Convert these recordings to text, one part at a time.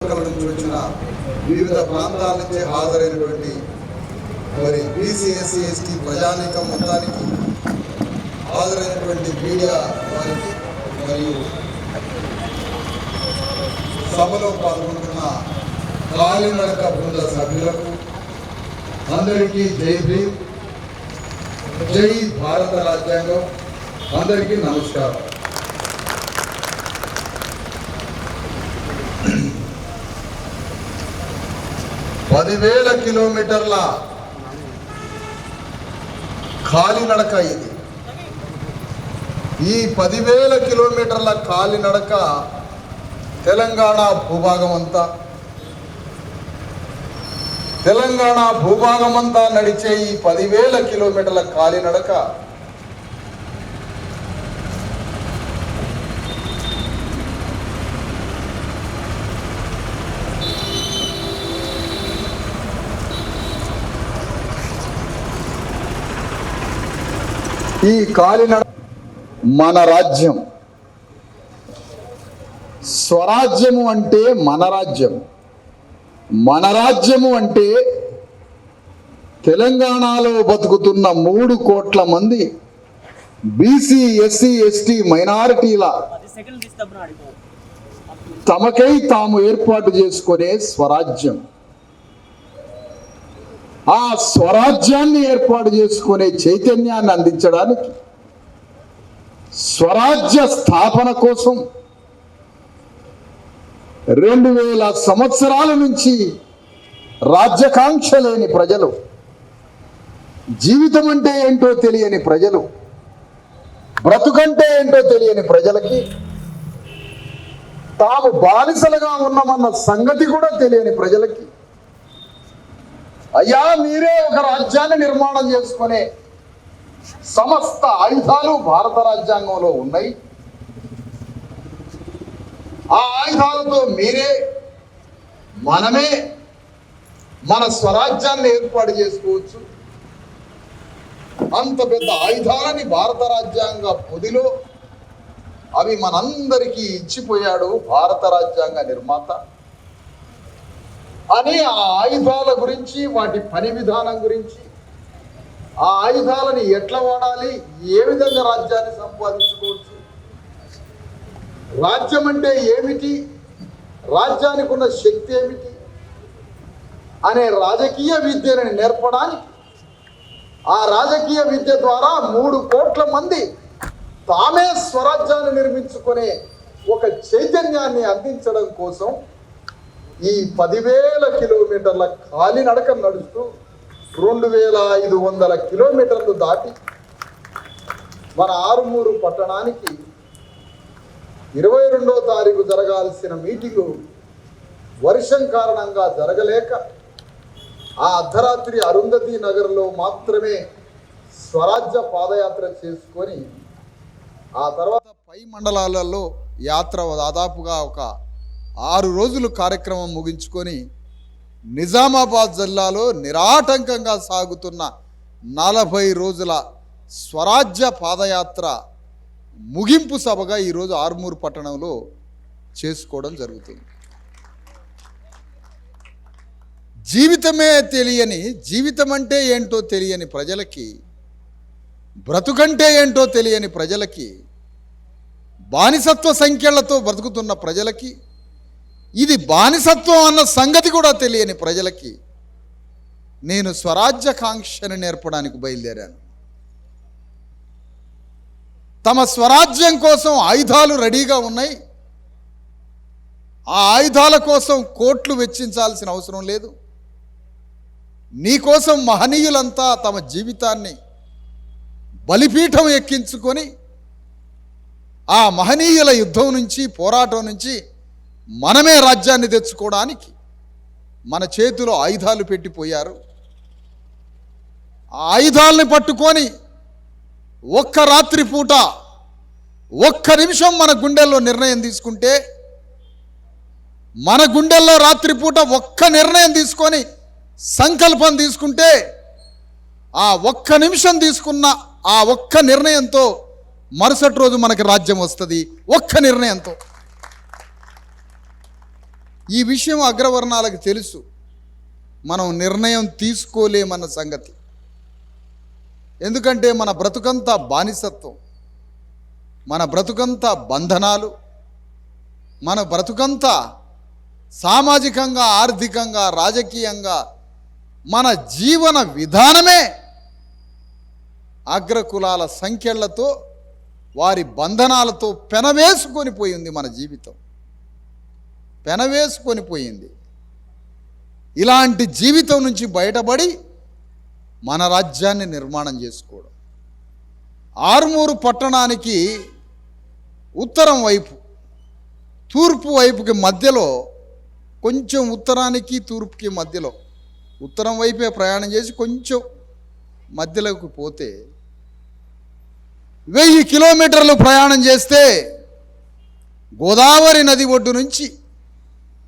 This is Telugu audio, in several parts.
నుంచి వచ్చిన వివిధ ప్రాంతాల నుంచి హాజరైనటువంటి మరి బీసీ ఎస్సీ ఎస్టీ ప్రజానీకం మొత్తానికి హాజరైనటువంటి మీడియా వారికి మరియు సభలో పాల్గొంటున్న కాలినడక బృంద సభ్యులకు అందరికీ జై భీమ్, జై భారత రాజ్యాంగం. అందరికీ నమస్కారం. పదివేల కిలోమీటర్ల కాలినడక ఇది. ఈ 10,000 కిలోమీటర్ల కాలినడక తెలంగాణ భూభాగమంతా నడిచే ఈ 10,000 కిలోమీటర్ల కాలినడక మన రాజ్యం. స్వరాజ్యము అంటే మన రాజ్యం. మన రాజ్యము అంటే తెలంగాణలో బతుకుతున్న 3 కోట్ల మంది బీసీ ఎస్సీ ఎస్టీ మైనారిటీల తమకై తాము ఏర్పాటు చేసుకునే స్వరాజ్యం. ఆ స్వరాజ్యాన్ని ఏర్పాటు చేసుకునే చైతన్యాన్ని అందించడానికి, స్వరాజ్య స్థాపన కోసం 2000 సంవత్సరాల నుంచి రాజ్యకాంక్ష లేని ప్రజలు, జీవితం అంటే ఏంటో తెలియని ప్రజలు, బ్రతుకంటే ఏంటో తెలియని ప్రజలకి, తాము బానిసలుగా ఉన్నామన్న సంగతి కూడా తెలియని ప్రజలకి, అయ్యా మీరే ఒక రాజ్యాన్ని నిర్మాణం చేసుకునే సమస్త ఆయుధాలు భారత రాజ్యాంగంలో ఉన్నాయి, ఆ ఆయుధాలతో మీరే మనమే మన స్వరాజ్యాన్ని ఏర్పాటు చేసుకోవచ్చు. అంత పెద్ద ఆయుధాలని భారత రాజ్యాంగ పొదిలో అవి మనందరికీ ఇచ్చిపోయాడు భారత రాజ్యాంగ నిర్మాత అని. ఆ ఆయుధాల గురించి, వాటి పని విధానం గురించి, ఆ ఆయుధాలని ఎట్లా వాడాలి, ఏ విధంగా రాజ్యాన్ని సంపాదించుకోవచ్చు, రాజ్యం అంటే ఏమిటి, రాజ్యానికి ఉన్న శక్తి ఏమిటి అనే రాజకీయ విద్యను నేర్పడానికి, ఆ రాజకీయ విద్య ద్వారా 3 కోట్ల మంది తామే స్వరాజ్యాన్ని నిర్మించుకునే ఒక చైతన్యాన్ని అందించడం కోసం ఈ 10,000 కిలోమీటర్ల కాలినడక నడుస్తూ 2,500 కిలోమీటర్లు దాటి మన ఆరుమూరు పట్టణానికి 22వ తారీఖు జరగాల్సిన మీటింగు వర్షం కారణంగా జరగలేక ఆ అర్ధరాత్రి అరుంధతి నగర్లో మాత్రమే స్వరాజ్య పాదయాత్ర చేసుకొని ఆ తర్వాత పై మండలాలలో యాత్ర దాదాపుగా ఒక 6 రోజులు కార్యక్రమం ముగించుకొని నిజామాబాద్ జిల్లాలో నిరాటంకంగా సాగుతున్న 40 రోజుల స్వరాజ్య పాదయాత్ర ముగింపు సభగా ఈరోజు ఆర్మూరు పట్టణంలో చేసుకోవడం జరుగుతుంది. జీవితమే తెలియని, జీవితం అంటే ఏంటో తెలియని ప్రజలకి, బ్రతుకంటే ఏంటో తెలియని ప్రజలకి, బానిసత్వ సంఖ్యలతో బ్రతుకుతున్న ప్రజలకి, ఇది బానిసత్వం అన్న సంగతి కూడా తెలియని ప్రజలకి నేను స్వరాజ్యకాంక్షను నేర్పడానికి బయలుదేరాను. తమ స్వరాజ్యం కోసం ఆయుధాలు రెడీగా ఉన్నాయి. ఆ ఆయుధాల కోసం కోట్లు వెచ్చించాల్సిన అవసరం లేదు. నీకోసం మహనీయులంతా తమ జీవితాన్ని బలిపీఠం ఎక్కించుకొని ఆ మహనీయుల యుద్ధం నుంచి, పోరాటం నుంచి మనమే రాజ్యాన్ని తెచ్చుకోవడానికి మన చేతిలో ఆయుధాలు పెట్టిపోయారు. ఆ ఆయుధాలని పట్టుకొని ఒక్క రాత్రి పూట, ఒక్క నిమిషం మన గుండెల్లో నిర్ణయం తీసుకుంటే, మన గుండెల్లో రాత్రిపూట ఒక్క నిర్ణయం తీసుకొని సంకల్పం తీసుకుంటే, ఆ ఒక్క నిమిషం తీసుకున్న ఆ ఒక్క నిర్ణయంతో మరుసటి రోజు మనకి రాజ్యం వస్తుంది. ఒక్క నిర్ణయంతో. ఈ విషయం అగ్రవర్ణాలకు తెలుసు, మనం నిర్ణయం తీసుకోలేమన్న సంగతి. ఎందుకంటే మన బ్రతుకంతా బానిసత్వం, మన బ్రతుకంతా బంధనాలు, మన బ్రతుకంతా సామాజికంగా, ఆర్థికంగా, రాజకీయంగా మన జీవన విధానమే అగ్రకులాల సంఖ్యలతో, వారి బంధనాలతో పెనవేసుకొని పోయింది. మన జీవితం పెనవేసుకొని పోయింది. ఇలాంటి జీవితం నుంచి బయటపడి మన రాజ్యాన్ని నిర్మాణం చేసుకోవడం. ఆర్మూరు పట్టణానికి ఉత్తరం వైపు, తూర్పు వైపుకి మధ్యలో, కొంచెం ఉత్తరానికి తూర్పుకి మధ్యలో, ఉత్తరం వైపే ప్రయాణం చేసి కొంచెం మధ్యలోకి పోతే 1000 కిలోమీటర్లు ప్రయాణం చేస్తే గోదావరి నది ఒడ్డు నుంచి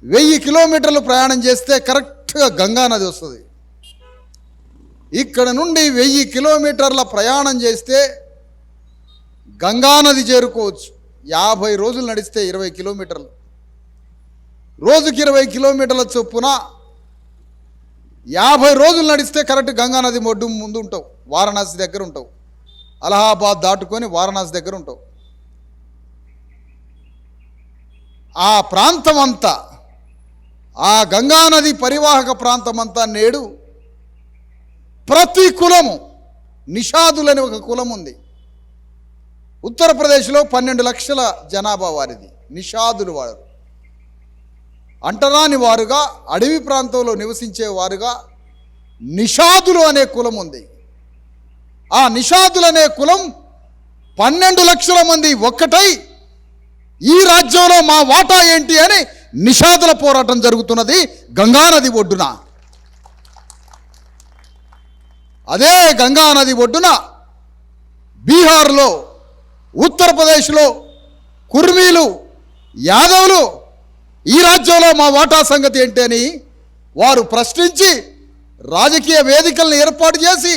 1000 కిలోమీటర్లు ప్రయాణం చేస్తే కరెక్ట్గా గంగా నది వస్తుంది. ఇక్కడ నుండి 1000 కిలోమీటర్ల ప్రయాణం చేస్తే గంగానది చేరుకోవచ్చు. 50 రోజులు నడిస్తే 20 కిలోమీటర్లు, రోజుకి 20 కిలోమీటర్ల చొప్పున 50 రోజులు నడిస్తే కరెక్ట్ గంగానది ఒడ్డు ముందు ఉంటావు, వారణాసి దగ్గర ఉంటావు. అలహాబాద్ దాటుకొని వారణాసి దగ్గర ఉంటావు. ఆ ప్రాంతం అంతా, ఆ గంగానది పరివాహక ప్రాంతం అంతా నేడు ప్రతి కులము, నిషాదులని ఒక కులం ఉంది. ఉత్తరప్రదేశ్లో 12 లక్షల జనాభా వారిది. నిషాదులు వారు, అంటరాని వారుగా, అడవి ప్రాంతంలో నివసించే వారుగా నిషాదులు అనే కులం ఉంది. ఆ నిషాదులు అనే కులం 12 లక్షల మంది ఒక్కటై ఈ రాజ్యంలో మా వాటా ఏంటి అని నిషాదుల పోరాటం జరుగుతున్నది గంగానది ఒడ్డున. అదే గంగానది ఒడ్డున బీహార్లో, ఉత్తరప్రదేశ్లో కుర్మీలు, యాదవులు ఈ రాజ్యంలో మా వాటా సంగతి ఏంటి అని వారు ప్రశ్నించి రాజకీయ వేదికలను ఏర్పాటు చేసి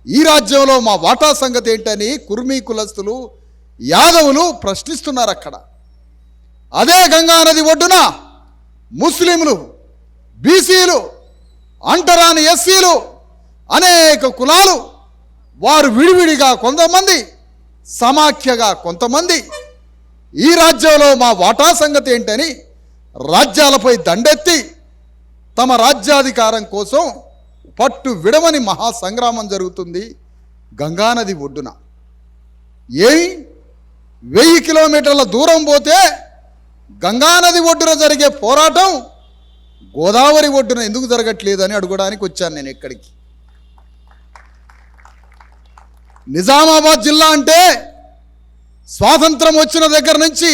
ఈ రాజ్యంలో మా వాటా సంగతి ఏంటని కుర్మీ కులస్తులు, యాదవులు ప్రశ్నిస్తున్నారు అక్కడ. అదే గంగానది ఒడ్డున ముస్లింలు, బీసీలు, అంటరాని ఎస్సీలు, అనేక కులాలు వారు విడివిడిగా కొంతమంది, సమాఖ్యగా కొంతమంది ఈ రాజ్యంలో మా వాటా సంగతి ఏంటని రాజ్యాలపై దండెత్తి తమ రాజ్యాధికారం కోసం పట్టు విడమని మహాసంగ్రామం జరుగుతుంది గంగానది ఒడ్డున. 1000 కిలోమీటర్ల దూరం పోతే గంగానది ఒడ్డున జరిగే పోరాటం గోదావరి ఒడ్డున ఎందుకు జరగట్లేదని అడగడానికి వచ్చాను నేను ఇక్కడికి. నిజామాబాద్ జిల్లా అంటే స్వాతంత్రం వచ్చిన దగ్గర నుంచి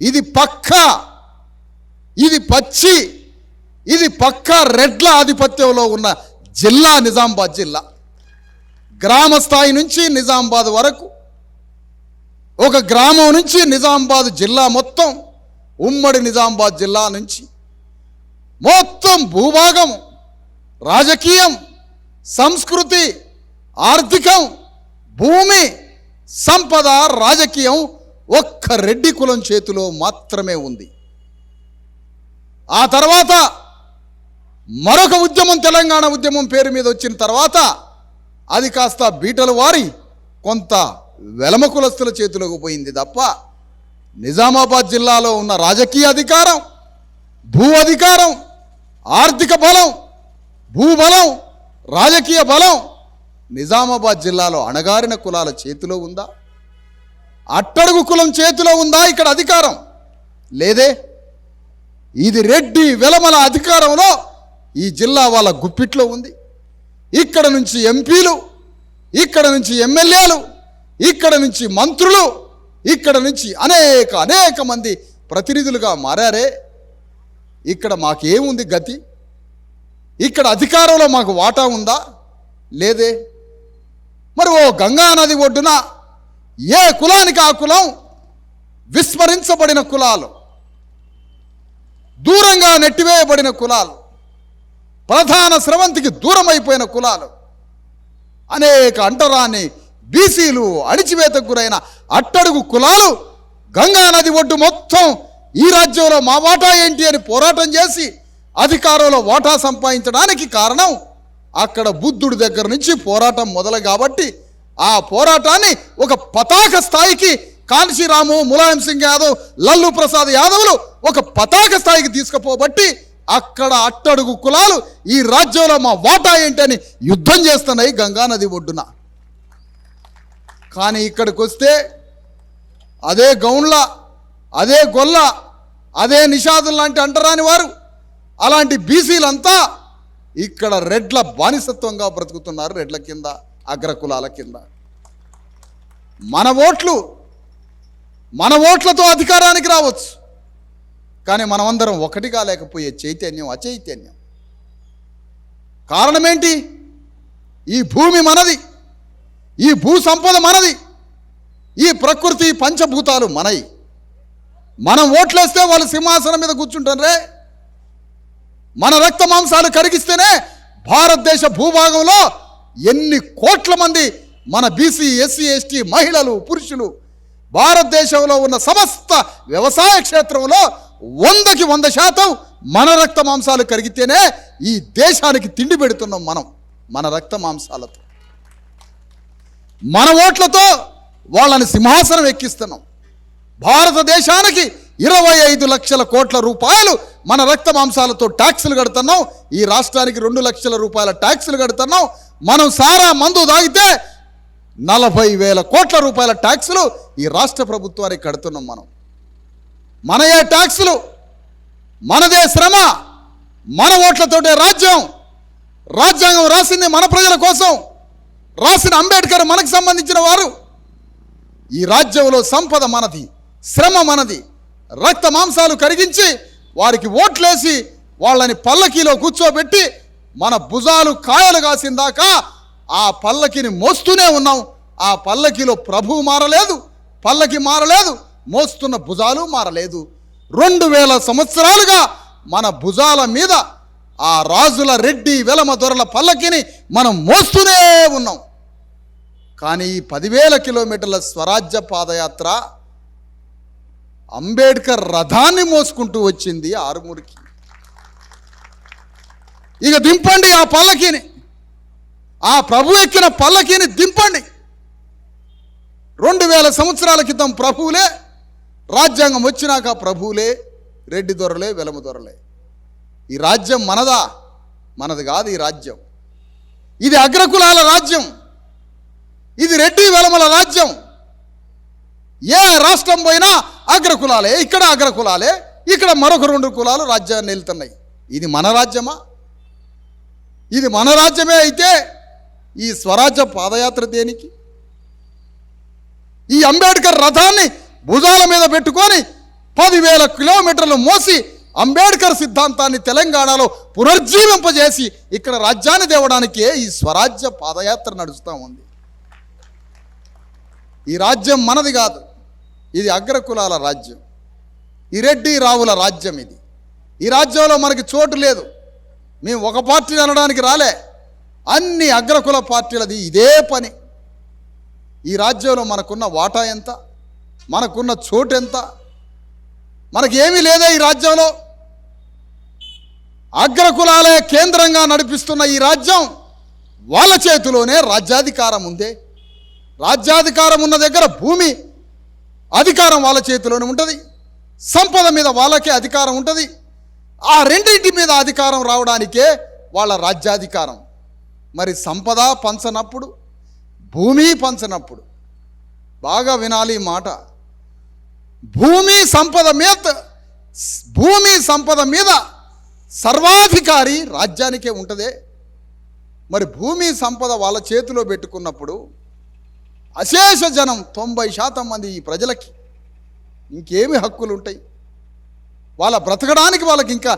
ఇది పక్కా, ఇది పచ్చి, ఇది పక్కా రెడ్ల ఆధిపత్యంలో ఉన్న జిల్లా నిజామాబాద్ జిల్లా. గ్రామ స్థాయి నుంచి నిజామాబాద్ వరకు, ఒక గ్రామం నుంచి నిజామాబాద్ జిల్లా మొత్తం, ఉమ్మడి నిజామాబాద్ జిల్లా నుంచి మొత్తం భూభాగం, రాజకీయం, సంస్కృతి, ఆర్థికం, భూమి, సంపద, రాజకీయం ఒక్క రెడ్డి కులం చేతిలో మాత్రమే ఉంది. ఆ తర్వాత మరొక ఉద్యమం, తెలంగాణ ఉద్యమం పేరు మీద వచ్చిన తర్వాత అది కాస్త బీటలు వారి కొంత వెలమ కులస్తుల చేతిలోకి పోయింది తప్ప నిజామాబాద్ జిల్లాలో ఉన్న రాజకీయ అధికారం, భూ అధికారం, ఆర్థిక బలం, భూబలం, రాజకీయ బలం నిజామాబాద్ జిల్లాలో అణగారిన కులాల చేతిలో ఉందా? అట్టడుగు కులం చేతిలో ఉందా ఇక్కడ అధికారం? లేదే. ఇది రెడ్డి వెలమల అధికారంలో ఈ జిల్లా వాళ్ళ గుప్పిట్లో ఉంది. ఇక్కడ నుంచి ఎంపీలు, ఇక్కడ నుంచి ఎమ్మెల్యేలు, ఇక్కడ నుంచి మంత్రులు, ఇక్కడ నుంచి అనేక మంది ప్రతినిధులుగా మారారే. ఇక్కడ మాకేముంది గతి? ఇక్కడ అధికారంలో మాకు వాటా ఉందా? లేదే. మరి ఓ గంగానది ఒడ్డున ఏ కులానికి ఆ కులం విస్మరించబడిన కులాలు, దూరంగా నెట్టివేయబడిన కులాలు, ప్రధాన స్రవంతికి దూరం అయిపోయిన కులాలు, అనేక అంటరాని బీసీలు, అణిచివేతకు గురైన అట్టడుగు కులాలు గంగానది ఒడ్డు మొత్తం ఈ రాజ్యంలో మా వాటా ఏంటి అని పోరాటం చేసి అధికారంలో వాటా సంపాదించడానికి కారణం అక్కడ బుద్ధుడి దగ్గర నుంచి పోరాటం మొదలు కాబట్టి ఆ పోరాటాన్ని ఒక పతాక స్థాయికి కాన్షీరాము, ములాయం సింగ్ యాదవ్, లల్లు ప్రసాద్ యాదవ్లు ఒక పతాక స్థాయికి తీసుకుపోబట్టి అక్కడ అట్టడుగు కులాలు ఈ రాజ్యంలో మా వాటా ఏంటని యుద్ధం చేస్తున్నాయి గంగానది ఒడ్డున. కానీ ఇక్కడికి వస్తే అదే గౌండ్ల, అదే గొల్ల, అదే నిషాదులు లాంటి అంటరాని వారు, అలాంటి బీసీలంతా ఇక్కడ రెడ్ల బానిసత్వంగా బ్రతుకుతున్నారు. రెడ్ల కింద, అగ్రకులాల కింద. మన ఓట్లతో అధికారానికి రావచ్చు, కానీ మనమందరం ఒకటిగా లేకపోయే చైతన్యం అచైతన్యం. కారణమేంటి? ఈ భూమి మనది, ఈ భూ సంపద మనది, ఈ ప్రకృతి పంచభూతాలు మనవి. మనం ఓట్లేస్తే వాళ్ళు సింహాసనం మీద కూర్చుంటారే. మన రక్త మాంసాలు కరిగిస్తేనే భారతదేశ భూభాగంలో ఎన్ని కోట్ల మంది మన బీసీ, ఎస్సీ, ఎస్టీ మహిళలు, పురుషులు భారతదేశంలో ఉన్న సమస్త వ్యవసాయ క్షేత్రంలో 100కి 100% మన రక్త మాంసాలు కరిగితేనే ఈ దేశానికి తిండి పెడుతున్నాం మనం. మన రక్త మాంసాలతో, మన ఓట్లతో వాళ్ళని సింహాసనం ఎక్కిస్తున్నాం. భారతదేశానికి 25 లక్షల కోట్ల రూపాయలు మన రక్త మాంసాలతో ట్యాక్సులు కడుతున్నాం. ఈ రాష్ట్రానికి 2 లక్షల రూపాయల ట్యాక్సులు కడుతున్నాం. మనం సారా మందు తాగితే 40,000 కోట్ల రూపాయల ట్యాక్సులు ఈ రాష్ట్ర ప్రభుత్వానికి కడుతున్నాం మనం. మనయే ట్యాక్సులు, మనదే శ్రమ, మన ఓట్లతోటే రాజ్యం. రాజ్యాంగం రాసింది మన ప్రజల కోసం, రాసిన అంబేద్కర్ మనకు సంబంధించిన వారు. ఈ రాజ్యంలో సంపద మనది, శ్రమ మనది. రక్త మాంసాలు కరిగించి వారికి ఓట్లేసి వాళ్ళని పల్లకీలో కూర్చోబెట్టి మన భుజాలు కాయలు కాసిందాకా ఆ పల్లకిని మోస్తూనే ఉన్నాం. ఆ పల్లకిలో ప్రభువు మారలేదు, పల్లకి మారలేదు, మోస్తున్న భుజాలు మారలేదు. 2000 సంవత్సరాలుగా మన భుజాల మీద ఆ రాజుల, రెడ్డి, వెలమ దొరల పల్లకిని మనం మోస్తూనే ఉన్నాం. కానీ ఈ 10,000 కిలోమీటర్ల స్వరాజ్య పాదయాత్ర అంబేద్కర్ రథాన్ని మోసుకుంటూ వచ్చింది ఆరుమూరికి. ఇక దింపండి ఆ పల్లకిని, ఆ ప్రభు ఎక్కిన పల్లకిని దింపండి. 2000 సంవత్సరాల క్రితం ప్రభువులే, రాజ్యాంగం వచ్చినాక ప్రభువులే, రెడ్డి దొరలే, వెలమ దొరలే. ఈ రాజ్యం మనదా? మనది కాదు ఈ రాజ్యం. ఇది అగ్రకులాల రాజ్యం, ఇది రెడ్డి వెలమల రాజ్యం. ఏ రాష్ట్రం పోయినా అగ్రకులాలే, ఇక్కడ అగ్రకులాలే, ఇక్కడ మరొక 2 కులాలు రాజ్యాన్ని వెళ్తున్నాయి. ఇది మన రాజ్యమా? ఇది మన రాజ్యమే అయితే ఈ స్వరాజ్య పాదయాత్ర దేనికి? ఈ అంబేద్కర్ రథాన్ని భుజాల మీద పెట్టుకొని 10,000 కిలోమీటర్లు మోసి అంబేద్కర్ సిద్ధాంతాన్ని తెలంగాణలో పునర్జీవింపజేసి ఇక్కడ రాజ్యాన్ని తేవడానికే ఈ స్వరాజ్య పాదయాత్ర నడుస్తూ ఉంది. ఈ రాజ్యం మనది కాదు, ఇది అగ్రకులాల రాజ్యం, ఈ రెడ్డి రావుల రాజ్యం. ఇది ఈ రాజ్యంలో మనకి చోటు లేదు. మేము ఒక పార్టీని అనడానికి రాలే, అన్ని అగ్రకుల పార్టీలది ఇదే పని. ఈ రాజ్యంలో మనకున్న వాటా ఎంత, మనకున్న చోటు ఎంత? మనకేమీ లేదే ఈ రాజ్యంలో. అగ్రకులాలే కేంద్రంగా నడిపిస్తున్న ఈ రాజ్యం, వాళ్ళ చేతిలోనే రాజ్యాధికారం ఉందే. రాజ్యాధికారం ఉన్న దగ్గర భూమి అధికారం వాళ్ళ చేతిలోనే ఉంటుంది, సంపద మీద వాళ్ళకే అధికారం ఉంటుంది. ఆ రెండింటి మీద అధికారం రావడానికే వాళ్ళ రాజ్యాధికారం. మరి సంపద పంచనప్పుడు, భూమి పంచనప్పుడు, బాగా వినాలి ఈ మాట, భూమి సంపద మీద సర్వాధికారి రాజ్యానికే ఉంటుందే. మరి భూమి సంపద వాళ్ళ చేతిలో పెట్టుకున్నప్పుడు అశేష జనం 90% మంది ఈ ప్రజలకి ఇంకేమి హక్కులు ఉంటాయి? వాళ్ళ బ్రతకడానికి, వాళ్ళకి ఇంకా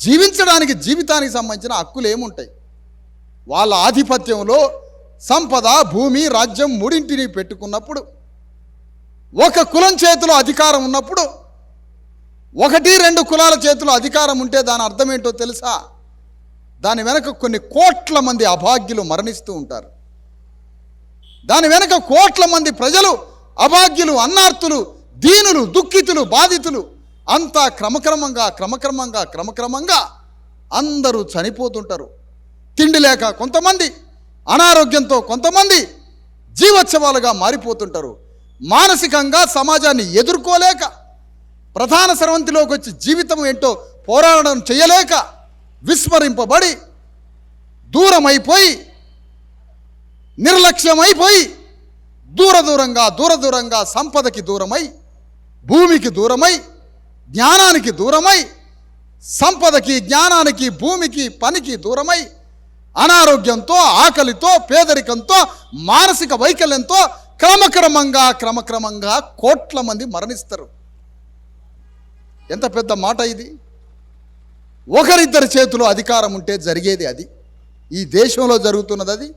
జీవించడానికి, జీవితానికి సంబంధించిన హక్కులు ఏముంటాయి? వాళ్ళ ఆధిపత్యంలో సంపద, భూమి, రాజ్యం మూడింటిని పెట్టుకున్నప్పుడు, ఒక కులం చేతిలో అధికారం ఉన్నప్పుడు, 1-2 కులాల చేతిలో అధికారం ఉంటే దాని అర్థం ఏంటో తెలుసా? దాని వెనక కొన్ని కోట్ల మంది అభాగ్యులు మరణిస్తూ ఉంటారు. దాని వెనక కోట్ల మంది ప్రజలు అభాగ్యులు, అన్నార్తులు, దీనులు, దుఃఖితులు, బాధితులు అంతా క్రమక్రమంగా అందరూ చనిపోతుంటారు. తిండి లేక కొంతమంది, అనారోగ్యంతో కొంతమంది జీవోత్సవాలుగా మారిపోతుంటారు. మానసికంగా సమాజాన్ని ఎదుర్కోలేక, ప్రధాన స్రవంతిలోకి వచ్చి జీవితం ఏంటో పోరాటం చేయలేక విస్మరింపబడి, దూరమైపోయి, నిర్లక్ష్యమైపోయి, దూరంగా సంపదకి దూరమై, భూమికి దూరమై, జ్ఞానానికి దూరమై, సంపదకి, జ్ఞానానికి, భూమికి, పనికి దూరమై, అనారోగ్యంతో, ఆకలితో, పేదరికంతో, మానసిక వైకల్యంతో క్రమక్రమంగా కోట్ల మంది మరణిస్తారు. ఎంత పెద్ద మాట ఇది! ఒకరిద్దరి చేతిలో అధికారం ఉంటే జరిగేది అది. ఈ దేశంలో జరుగుతున్నది అది,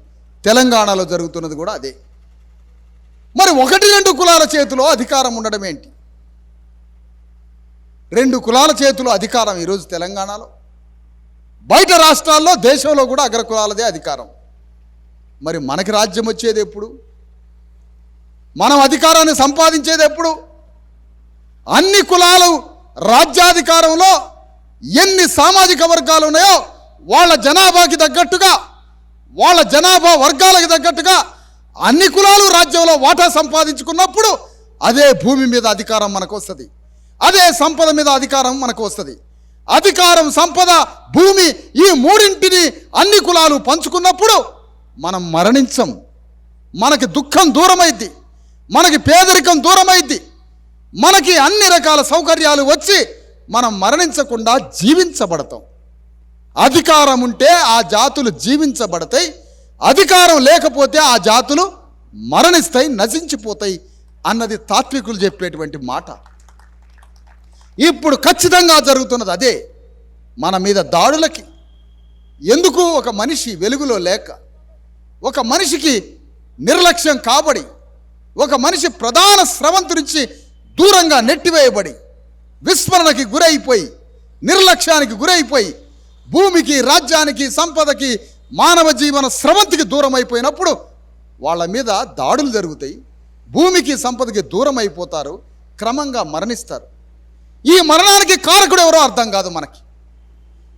తెలంగాణలో జరుగుతున్నది కూడా అదే. మరి 1-2 కులాల చేతిలో అధికారం ఉండడం ఏంటి? 2 కులాల చేతిలో అధికారం ఈరోజు తెలంగాణలో. బయట రాష్ట్రాల్లో, దేశంలో కూడా అగ్ర కులాలదే అధికారం. మరి మనకి రాజ్యం వచ్చేది ఎప్పుడు? మనం అధికారాన్ని సంపాదించేది ఎప్పుడు? అన్ని కులాలు రాజ్యాధికారంలో ఎన్ని సామాజిక వర్గాలు ఉన్నాయో వాళ్ళ జనాభాకి తగ్గట్టుగా, వాళ్ళ జనాభా వర్గాలకు తగ్గట్టుగా అన్ని కులాలు రాజ్యంలో వాటా సంపాదించుకున్నప్పుడు అదే భూమి మీద అధికారం మనకు వస్తుంది, అదే సంపద మీద అధికారం మనకు వస్తుంది. అధికారం, సంపద, భూమి ఈ మూడింటిని అన్ని కులాలు పంచుకున్నప్పుడు మనం మరణించం. మనకి దుఃఖం దూరమైద్ది, మనకి పేదరికం దూరమైద్ది, మనకి అన్ని రకాల సౌకర్యాలు వచ్చి మనం మరణించకుండా జీవించబడతాం. అధికారం ఉంటే ఆ జాతులు జీవించబడతాయి, అధికారం లేకపోతే ఆ జాతులు మరణిస్తాయి, నశించిపోతాయి అన్నది తాత్వికులు చెప్పేటువంటి మాట. ఇప్పుడు ఖచ్చితంగా జరుగుతున్నది అదే. మన మీద దాడులకి ఎందుకు? ఒక మనిషి వెలుగులో లేక, ఒక మనిషికి నిర్లక్ష్యం కాబడి, ఒక మనిషి ప్రధాన స్రవంతి నుంచి దూరంగా నెట్టివేయబడి, విస్మరణకి గురైపోయి, నిర్లక్ష్యానికి గురైపోయి, భూమికి, రాజ్యానికి, సంపదకి, మానవ జీవన స్రవంతికి దూరం అయిపోయినప్పుడు వాళ్ళ మీద దాడులు జరుగుతాయి. భూమికి, సంపదకి దూరం అయిపోతారు, క్రమంగా మరణిస్తారు. ఈ మరణానికి కారకుడు ఎవరో అర్థం కాదు మనకి.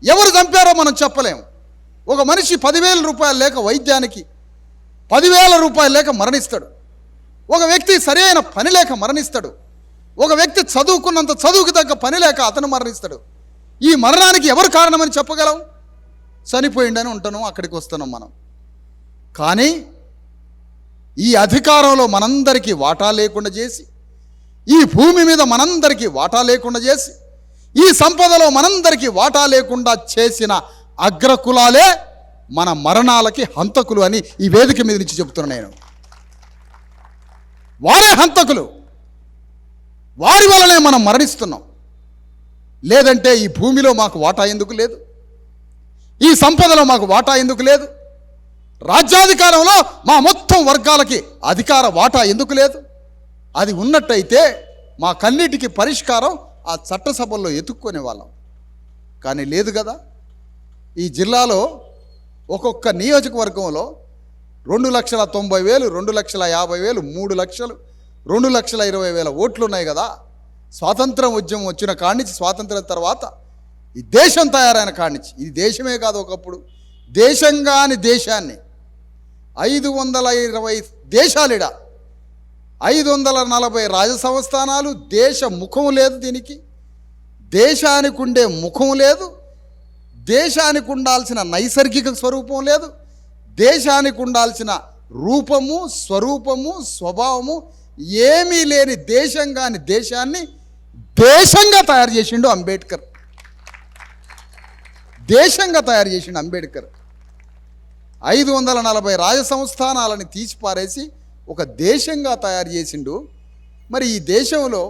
ఎవరు చంపారో మనం చెప్పలేము. ఒక మనిషి 10,000 రూపాయలు లేక వైద్యానికి, 10,000 రూపాయలు లేక మరణిస్తాడు. ఒక వ్యక్తి సరైన పని లేక మరణిస్తాడు. ఒక వ్యక్తి చదువుకున్నంత చదువుకు తగ్గ పని లేక అతను మరణిస్తాడు. ఈ మరణానికి ఎవరు కారణమని చెప్పగలం? చనిపోయిండని ఉంటాను, అక్కడికి వస్తున్నాం మనం. కానీ ఈ అధికారంలో మనందరికీ వాటా లేకుండా చేసి, ఈ భూమి మీద మనందరికీ వాటా లేకుండా చేసి, ఈ సంపదలో మనందరికీ వాటా లేకుండా చేసిన అగ్రకులాలే మన మరణాలకి హంతకులు అని ఈ వేదిక మీద నుంచి చెబుతున్నాను నేను. వారే హంతకులు, వారి వలనే మనం మరణిస్తున్నాం. లేదంటే ఈ భూమిలో మాకు వాటా ఎందుకు లేదు? ఈ సంపదలో మాకు వాటా ఎందుకు లేదు? రాజ్యాధికారంలో మా మొత్తం వర్గాలకి అధికార వాటా ఎందుకు లేదు? అది ఉన్నట్టయితే మా కన్నిటికి పరిష్కారం ఆ చట్టసభల్లో ఎత్తుక్కునే వాళ్ళం. కానీ లేదు కదా. ఈ జిల్లాలో ఒక్కొక్క నియోజకవర్గంలో 2,90,000, 2,50,000, 3 లక్షలు, 2,20,000 ఓట్లు ఉన్నాయి కదా. స్వాతంత్రం ఉద్యమం వచ్చిన కాడ్నించి, స్వాతంత్రం తర్వాత ఈ దేశం తయారైన కాడ్నించి, ఇది దేశమే కాదు, ఒకప్పుడు దేశంగాని దేశాన్ని 520 దేశాలిడ, 540 రాజసంస్థానాలు. దేశ ముఖం లేదు దీనికి, దేశానికి ఉండే ముఖం లేదు, దేశానికి ఉండాల్సిన నైసర్గిక స్వరూపం లేదు, దేశానికి ఉండాల్సిన రూపము, స్వరూపము, స్వభావము ఏమీ లేని దేశంగాని దేశాన్ని దేశంగా తయారు చేసిండు అంబేద్కర్. దేశంగా తయారు చేసిండు అంబేద్కర్. 540 రాజసంస్థానాలని తీసిపారేసి ఒక దేశంగా తయారు చేసిండు. మరి ఈ దేశంలో,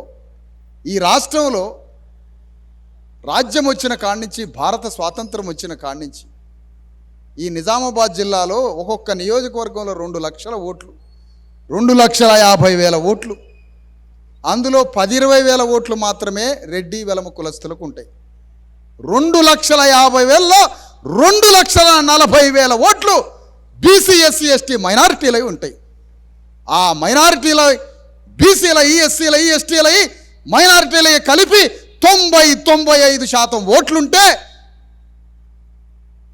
ఈ రాష్ట్రంలో రాజ్యం వచ్చిన కాడ్నించి, భారత స్వాతంత్రం వచ్చిన కాడ్నించి ఈ నిజామాబాద్ జిల్లాలో ఒక్కొక్క నియోజకవర్గంలో 2 లక్షల ఓట్లు, 2,50,000 ఓట్లు. అందులో 10-20,000 ఓట్లు మాత్రమే రెడ్డి వెలమ కులస్తులకు ఉంటాయి. 2,50,000లో 2,40,000 ఓట్లు బీసీ, ఎస్సీ, ఎస్టీ మైనారిటీలై ఉంటాయి. ఆ మైనారిటీల, బీసీల, ఎస్సీల, ఎస్టీల, మైనారిటీల కలిపి 95% ఓట్లుంటే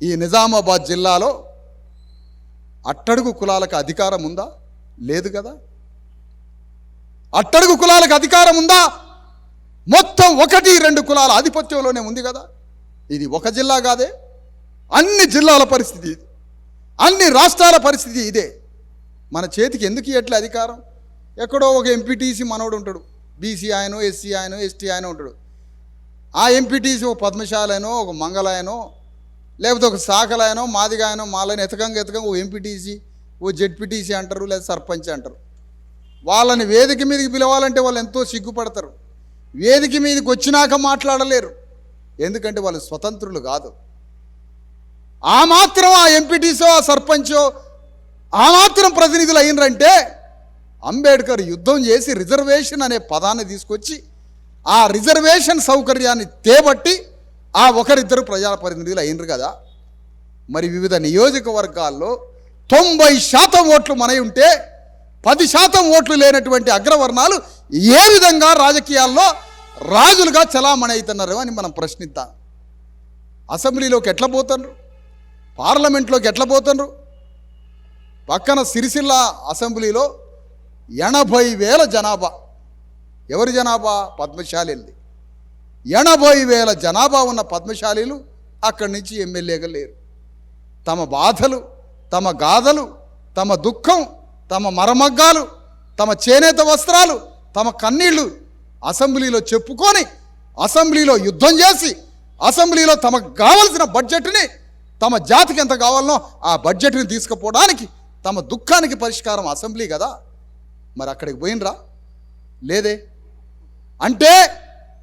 ఈ నిజామాబాద్ జిల్లాలో అట్టడుగు కులాలకు అధికారం ఉందా? లేదు కదా. అట్టడుగు కులాలకు అధికారం ఉందా? మొత్తం 1-2 కులాల ఆధిపత్యంలోనే ఉంది కదా. ఇది ఒక జిల్లా కాదే, అన్ని జిల్లాల పరిస్థితి ఇది, అన్ని రాష్ట్రాల పరిస్థితి ఇదే. మన చేతికి ఎందుకు ఇవ్వట్లే అధికారం? ఎక్కడో ఒక ఎంపీటీసీ మనోడు ఉంటాడు, బీసీ ఆయనో ఎస్సీ ఆయనో ఎస్టీ ఆయన ఉంటాడు. ఆ ఎంపీటీసీ ఒక పద్మశాలనో ఒక మంగళాయనో లేకపోతే ఒక శాఖలాయనో మాదిగాయనో మాలని ఎతకంగా ఓ ఎంపీటీసీ ఓ జెడ్పీటీసీ అంటారు, లేదా సర్పంచ్ అంటారు. వాళ్ళని వేదిక మీదకి పిలవాలంటే వాళ్ళు ఎంతో సిగ్గుపడతారు. వేదిక మీదకి వచ్చినాక మాట్లాడలేరు, ఎందుకంటే వాళ్ళు స్వతంత్రులు కాదు. ఆ మాత్రం ఆ ఎంపీటీసో ఆ సర్పంచో ఆ మాత్రం ప్రతినిధులు అయినరంటే అంబేద్కర్ యుద్ధం చేసి రిజర్వేషన్ అనే పదాన్ని తీసుకొచ్చి ఆ రిజర్వేషన్ సౌకర్యాన్ని తేబట్టి ఆ ఒకరిద్దరు ప్రజాప్రతినిధులు అయినరు కదా. మరి వివిధ నియోజకవర్గాల్లో 90% ఓట్లు మనవి ఉంటే 10% ఓట్లు లేనటువంటి అగ్రవర్ణాలు ఏ విధంగా రాజకీయాల్లో రాజులుగా చలామణి అవుతున్నారు అని మనం ప్రశ్నిద్దాం. అసెంబ్లీలోకి ఎట్లా పోతున్నారు, పార్లమెంట్లోకి ఎట్లా పోతున్నారు? పక్కన సిరిసిల్ల అసెంబ్లీలో 80,000 జనాభా. ఎవరి జనాభా? పద్మశాలిది. 80,000 జనాభా ఉన్న పద్మశాలీలు అక్కడి నుంచి ఎమ్మెల్యేగా లేరు. తమ బాధలు, తమ గాథలు, తమ దుఃఖం, తమ మరమగ్గాలు, తమ చేనేత వస్త్రాలు, తమ కన్నీళ్లు అసెంబ్లీలో చెప్పుకొని అసెంబ్లీలో యుద్ధం చేసి అసెంబ్లీలో తమకు కావలసిన బడ్జెట్ని, తమ జాతికి ఎంత కావాలనో ఆ బడ్జెట్ని తీసుకుపోవడానికి తమ దుఃఖానికి పరిష్కారం అసెంబ్లీ కదా. మరి అక్కడికి పోయినరా? లేదే. అంటే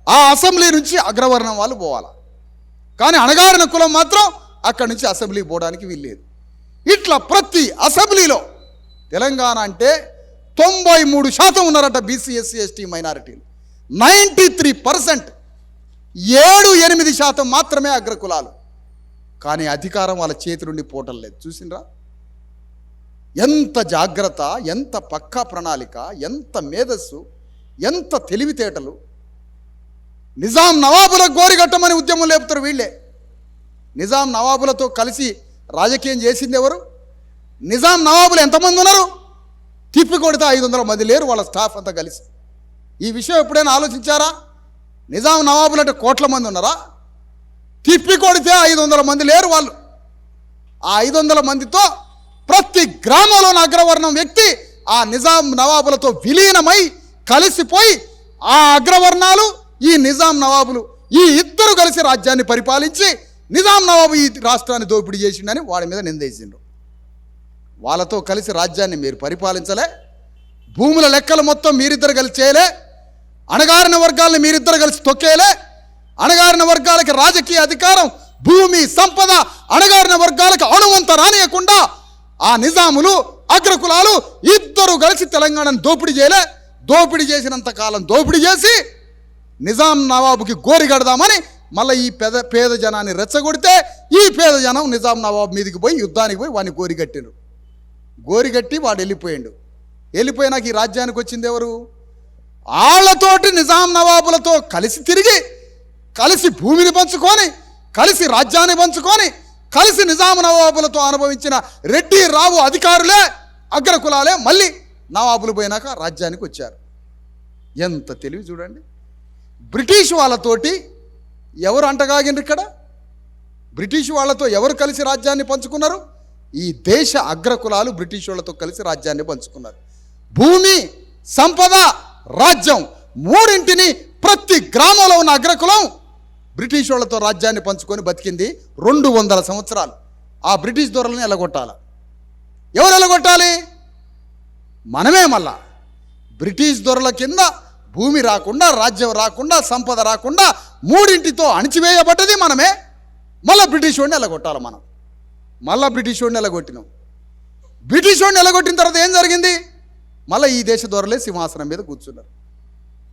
ఆ అసెంబ్లీ నుంచి అగ్రవర్ణం వాళ్ళు పోవాలా, కానీ అణగారిన కులం మాత్రం అక్కడి నుంచి అసెంబ్లీకి పోవడానికి వీల్లేదు. ఇట్లా ప్రతి అసెంబ్లీలో తెలంగాణ అంటే 93% ఉన్నారట బీసీ ఎస్సీ ఎస్టీ మైనారిటీలు. 93%, 7-8% మాత్రమే అగ్రకులాలు. కానీ అధికారం వాళ్ళ చేతి నుండి పోవటం లేదు. చూసిండ్రా? ఎంత జాగ్రత్త, ఎంత పక్కా ప్రణాళిక, ఎంత మేధస్సు, ఎంత తెలివితేటలు. నిజాం నవాబుల గోరిగట్టమని ఉద్యమం లేపుతారు వీళ్ళే. నిజాం నవాబులతో కలిసి రాజకీయం చేసింది ఎవరు? నిజాం నవాబులు ఎంతమంది ఉన్నారు? తిప్పి కొడితే 500 మంది లేరు, వాళ్ళ స్టాఫ్ అంతా కలిసి. ఈ విషయం ఎప్పుడైనా ఆలోచించారా? నిజాం నవాబులు అంటే కోట్ల మంది ఉన్నారా? తిప్పి కొడితే 500 మంది లేరు వాళ్ళు. ఆ 500 మందితో ప్రతి గ్రామంలోని అగ్రవర్ణం వ్యక్తి ఆ నిజాం నవాబులతో విలీనమై కలిసిపోయి ఆ అగ్రవర్ణాలు, ఈ నిజాం నవాబులు, ఈ ఇద్దరు కలిసి రాజ్యాన్ని పరిపాలించి నిజాం నవాబు ఈ రాష్ట్రాన్ని దోపిడీ చేసిండని వాడి మీద నిందేసిండ్రు. వాళ్ళతో కలిసి రాజ్యాన్ని మీరు పరిపాలించలే, భూముల లెక్కలు మొత్తం మీరిద్దరు కలిసి చేయలే, అణగారిన వర్గాలను మీరిద్దరు కలిసి తొక్కేలే, అణగారిన వర్గాలకి రాజకీయ అధికారం, భూమి, సంపద అణగారిన వర్గాలకు అణువంత రానియకుండా ఆ నిజాములు, అగ్రకులాలు ఇద్దరు కలిసి తెలంగాణను దోపిడీ చేయలే. దోపిడీ చేసినంత కాలం దోపిడీ చేసి నిజాం నవాబుకి గోరి కడదామని మళ్ళీ ఈ పేద జనాన్ని రెచ్చగొడితే ఈ పేద జనం నిజాం నవాబు మీదకి పోయి యుద్ధానికి పోయి వాడిని గోరిగట్టిరు. గోరిగట్టి వాడు వెళ్ళిపోయాడు. వెళ్ళిపోయినాక ఈ రాజ్యానికి వచ్చింది ఎవరు? వాళ్ళతోటి నిజాం నవాబులతో కలిసి తిరిగి, కలిసి భూమిని పంచుకొని, కలిసి రాజ్యాన్ని పంచుకొని, కలిసి నిజాం నవాబులతో అనుభవించిన రెడ్డి రావు అధికారులే, అగ్రకులాలే మళ్ళీ నవాబులు పోయినాక రాజ్యానికి వచ్చారు. ఎంత తెలివి చూడండి. బ్రిటిష్ వాళ్ళతోటి ఎవరు అంటగాగినారు? ఇక్కడ బ్రిటిష్ వాళ్ళతో ఎవరు కలిసి రాజ్యాన్ని పంచుకున్నారు? ఈ దేశ అగ్రకులాలు బ్రిటిష్ వాళ్ళతో కలిసి రాజ్యాన్ని పంచుకున్నారు. భూమి, సంపద, రాజ్యం మూడింటిని ప్రతి గ్రామంలో ఉన్న అగ్రకులం బ్రిటిష్ వాళ్ళతో రాజ్యాన్ని పంచుకొని బతికింది 200 సంవత్సరాలు. ఆ బ్రిటిష్ దొరలను ఎలగొట్టాలి. ఎవరు ఎలగొట్టాలి? మనమే. మళ్ళా బ్రిటిష్ దొరల కింద భూమి రాకుండా, రాజ్యం రాకుండా, సంపద రాకుండా మూడింటితో అణిచివేయబడ్డది మనమే. మళ్ళీ బ్రిటిష్ వాడిని ఎలగొట్టాలి మనం. మళ్ళీ బ్రిటిష్ వాడిని ఎలగొట్టినాం. బ్రిటిష్ వాడిని ఎలగొట్టిన తర్వాత ఏం జరిగింది? మళ్ళీ ఈ దేశ దొరలే సింహాసనం మీద కూర్చున్నారు.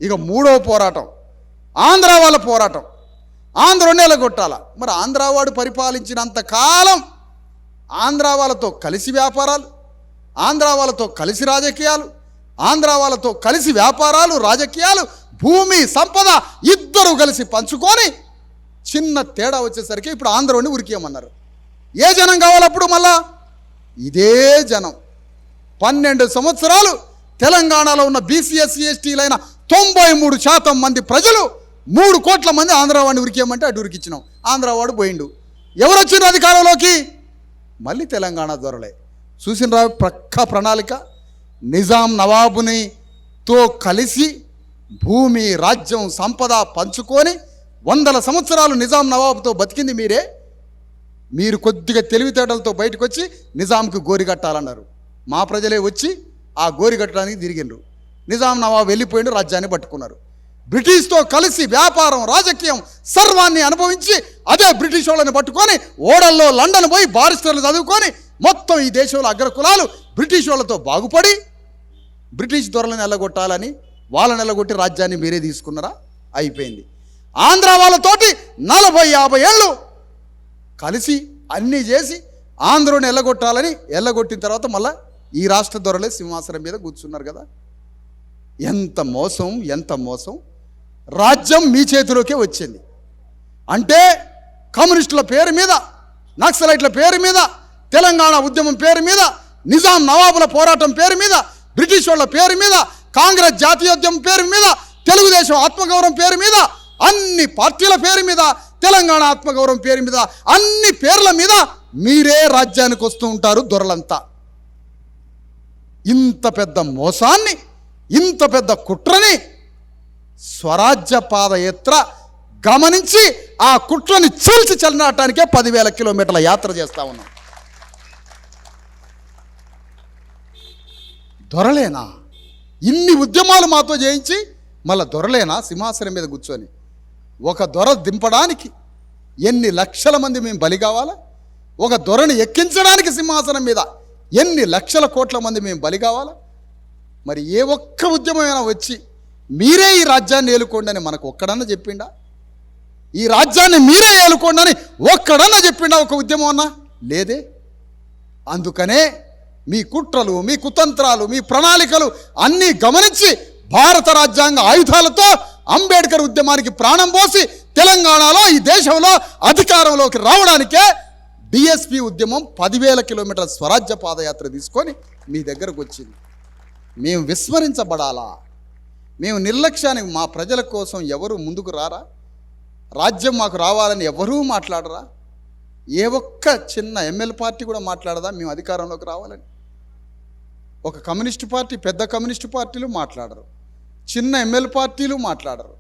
ఇక 3వ పోరాటం ఆంధ్ర వాళ్ళ పోరాటం. ఆంధ్రని ఎలగొట్టాల. మరి ఆంధ్ర వాడు పరిపాలించినంత కాలం ఆంధ్ర వాళ్ళతో కలిసి వ్యాపారాలు, ఆంధ్ర వాళ్ళతో కలిసి రాజకీయాలు, ఆంధ్ర వాళ్ళతో కలిసి వ్యాపారాలు, రాజకీయాలు, భూమి సంపద ఇద్దరు కలిసి పంచుకొని చిన్న తేడా వచ్చేసరికి ఇప్పుడు ఆంధ్రోని ఉరికేయమన్నారు. ఏ జనం కావాలప్పుడు మళ్ళా? ఇదే జనం. 12 సంవత్సరాలు తెలంగాణలో ఉన్న బీసీ ఎస్సీ ఎస్టీలైన 93% మంది ప్రజలు 3 కోట్ల మంది ఆంధ్రావాడిని ఉరికేయమంటే అటు ఉరికిచ్చినాం. ఆంధ్రావాడు పోయిండు. ఎవరు వచ్చిన అధికారంలోకి? మళ్ళీ తెలంగాణ దొరలే. చూసినరా ప్రక్క ప్రణాళిక. నిజాం నవాబునితో కలిసి భూమి రాజ్యం సంపద పంచుకొని 100 సంవత్సరాలు నిజాం నవాబుతో బతికింది మీరే. మీరు కొద్దిగా తెలివితేటలతో బయటకు వచ్చి నిజాంకి గోరిగట్టాలన్నారు. మా ప్రజలే వచ్చి ఆ గోరిగట్టడానికి తిరిగిండ్రు. నిజాం నవాబు వెళ్ళిపోయిండు, రాజ్యాన్ని పట్టుకున్నారు. బ్రిటిష్తో కలిసి వ్యాపారం రాజకీయం సర్వాన్ని అనుభవించి అదే బ్రిటిష్ వాళ్ళని పట్టుకొని ఓడల్లో లండన్ పోయి బారిస్టర్లు చదువుకొని మొత్తం ఈ దేశంలో అగ్రకులాలు బ్రిటిష్ వాళ్ళతో బాగుపడి బ్రిటిష్ దొరలను ఎల్లగొట్టాలని వాళ్ళని ఎల్లగొట్టి రాజ్యాన్ని మీరే తీసుకున్నారా? అయిపోయింది. ఆంధ్ర వాళ్ళతోటి 40-50 ఏళ్ళు కలిసి అన్నీ చేసి ఆంధ్రోని ఎల్లగొట్టాలని ఎల్లగొట్టిన తర్వాత మళ్ళీ ఈ రాష్ట్ర దొరలే సింహాసనం మీద కూర్చున్నారు కదా. ఎంత మోసం, ఎంత మోసం. రాజ్యం మీ చేతిలోకే వచ్చింది. అంటే కమ్యూనిస్టుల పేరు మీద, నక్సలైట్ల పేరు మీద, తెలంగాణ ఉద్యమం పేరు మీద, నిజాం నవాబుల పోరాటం పేరు మీద, బ్రిటిష్ వాళ్ళ పేరు మీద, కాంగ్రెస్ జాతీయోద్యమం పేరు మీద, తెలుగుదేశం ఆత్మగౌరవం పేరు మీద, అన్ని పార్టీల పేరు మీద, తెలంగాణ ఆత్మగౌరవం పేరు మీద, అన్ని పేర్ల మీద మీరే రాజ్యానికి వస్తూ ఉంటారు దొరలంతా. ఇంత పెద్ద మోసాన్ని, ఇంత పెద్ద కుట్రని స్వరాజ్య పాదయాత్ర గమనించి ఆ కుట్రని చీల్చి చెల్లటానికే 10,000 కిలోమీటర్ల యాత్ర చేస్తా ఉన్నాం. దొరలేనా? ఇన్ని ఉద్యమాలు మాతో చేయించి మళ్ళీ దొరలేనా సింహాసనం మీద కూర్చొని? ఒక దొర దింపడానికి ఎన్ని లక్షల మంది మేము బలి కావాలా? ఒక దొరని ఎక్కించడానికి సింహాసనం మీద ఎన్ని లక్షల కోట్ల మంది మేము బలి కావాలా? మరి ఏ ఒక్క ఉద్యమమైనా వచ్చి మీరే ఈ రాజ్యాన్ని ఏలుకోండి అని మనకు ఒక్కడన్నా చెప్పిండా? ఈ రాజ్యాన్ని మీరే ఏలుకోండి అని ఒక్కడన్నా చెప్పిండా? ఒక ఉద్యమం అన్నా లేదే. అందుకనే మీ కుట్రలు, మీ కుతంత్రాలు, మీ ప్రణాళికలు అన్నీ గమనించి భారత రాజ్యాంగ ఆయుధాలతో అంబేద్కర్ ఉద్యమానికి ప్రాణం పోసి తెలంగాణలో ఈ దేశంలో అధికారంలోకి రావడానికే డిఎస్పి ఉద్యమం 10,000 కిలోమీటర్ల స్వరాజ్య పాదయాత్ర తీసుకొని మీ దగ్గరకు వచ్చింది. మేము విస్మరించబడాలా? మేము నిర్లక్ష్యానికి మా ప్రజల కోసం ఎవరు ముందుకు రారా? రాజ్యం మాకు రావాలని ఎవరూ మాట్లాడరా? ఏ ఒక్క చిన్న ఎమ్మెల్యే పార్టీ కూడా మాట్లాడదా మేము అధికారంలోకి రావాలని? ఒక కమ్యూనిస్టు పార్టీ, పెద్ద కమ్యూనిస్టు పార్టీలు మాట్లాడరు, చిన్న ఎమ్మెల్యే పార్టీలు మాట్లాడరు,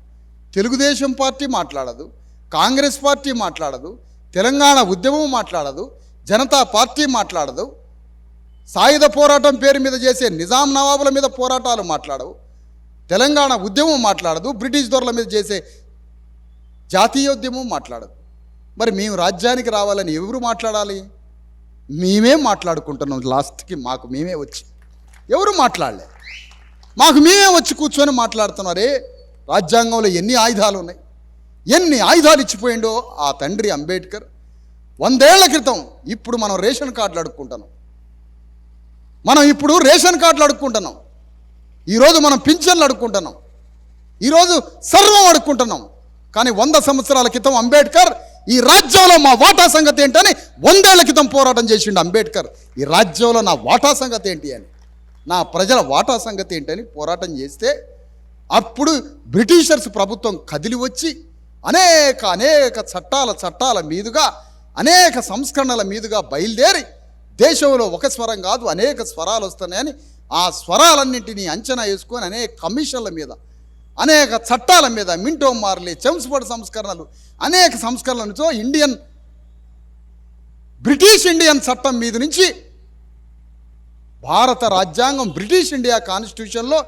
తెలుగుదేశం పార్టీ మాట్లాడదు, కాంగ్రెస్ పార్టీ మాట్లాడదు, తెలంగాణ ఉద్యమం మాట్లాడదు, జనతా పార్టీ మాట్లాడదు, సాయుధ పోరాటం పేరు మీద చేసే నిజాం నవాబుల మీద పోరాటాలు మాట్లాడవు, తెలంగాణ ఉద్యమం మాట్లాడదు, బ్రిటిష్ దొరల మీద చేసే జాతీయోద్యమం మాట్లాడదు. మరి మేము రాజ్యానికి రావాలని ఎవరు మాట్లాడాలి? మేమే మాట్లాడుకుంటున్నాం. లాస్ట్కి మాకు మేమే వచ్చి, ఎవరు మాట్లాడలే, మాకు మేమే వచ్చి కూర్చొని మాట్లాడుతున్నారే. రాజ్యాంగంలో ఎన్ని ఆయుధాలు ఉన్నాయి, ఎన్ని ఆయుధాలు ఇచ్చిపోయిండో ఆ తండ్రి అంబేద్కర్ 100 ఏళ్ల క్రితం. ఇప్పుడు మనం రేషన్ కార్డులు అడుక్కుంటున్నాం, ఇప్పుడు రేషన్ కార్డులు అడుక్కుంటున్నాం, ఈరోజు మనం పింఛన్లు అడుక్కుంటున్నాం, ఈరోజు సర్వం అడుక్కుంటున్నాం. కానీ 100 సంవత్సరాల క్రితం అంబేద్కర్ ఈ రాజ్యంలో మా వాటా సంగతి ఏంటని 100 ఏళ్ల క్రితం పోరాటం చేసిండు అంబేద్కర్. ఈ రాజ్యంలో నా వాటా సంగతి ఏంటి అని, నా ప్రజల వాటా సంగతి ఏంటని పోరాటం చేస్తే అప్పుడు బ్రిటిషర్స్ ప్రభుత్వం కదిలి వచ్చి అనేక చట్టాల మీదుగా, అనేక సంస్కరణల మీదుగా బయలుదేరి దేశంలో ఒక స్వరం కాదు అనేక స్వరాలు వస్తున్నాయని ఆ స్వరాలన్నింటినీ అంచనా వేసుకొని అనేక కమిషన్ల మీద, అనేక చట్టాల మీద, మింటో మార్లే, చెమ్స్ఫోర్డ్ సంస్కరణలు, అనేక సంస్కరణలతో బ్రిటిష్ ఇండియన్ చట్టం మీద నుంచి భారత రాజ్యాంగం, బ్రిటిష్ ఇండియా కాన్స్టిట్యూషన్లో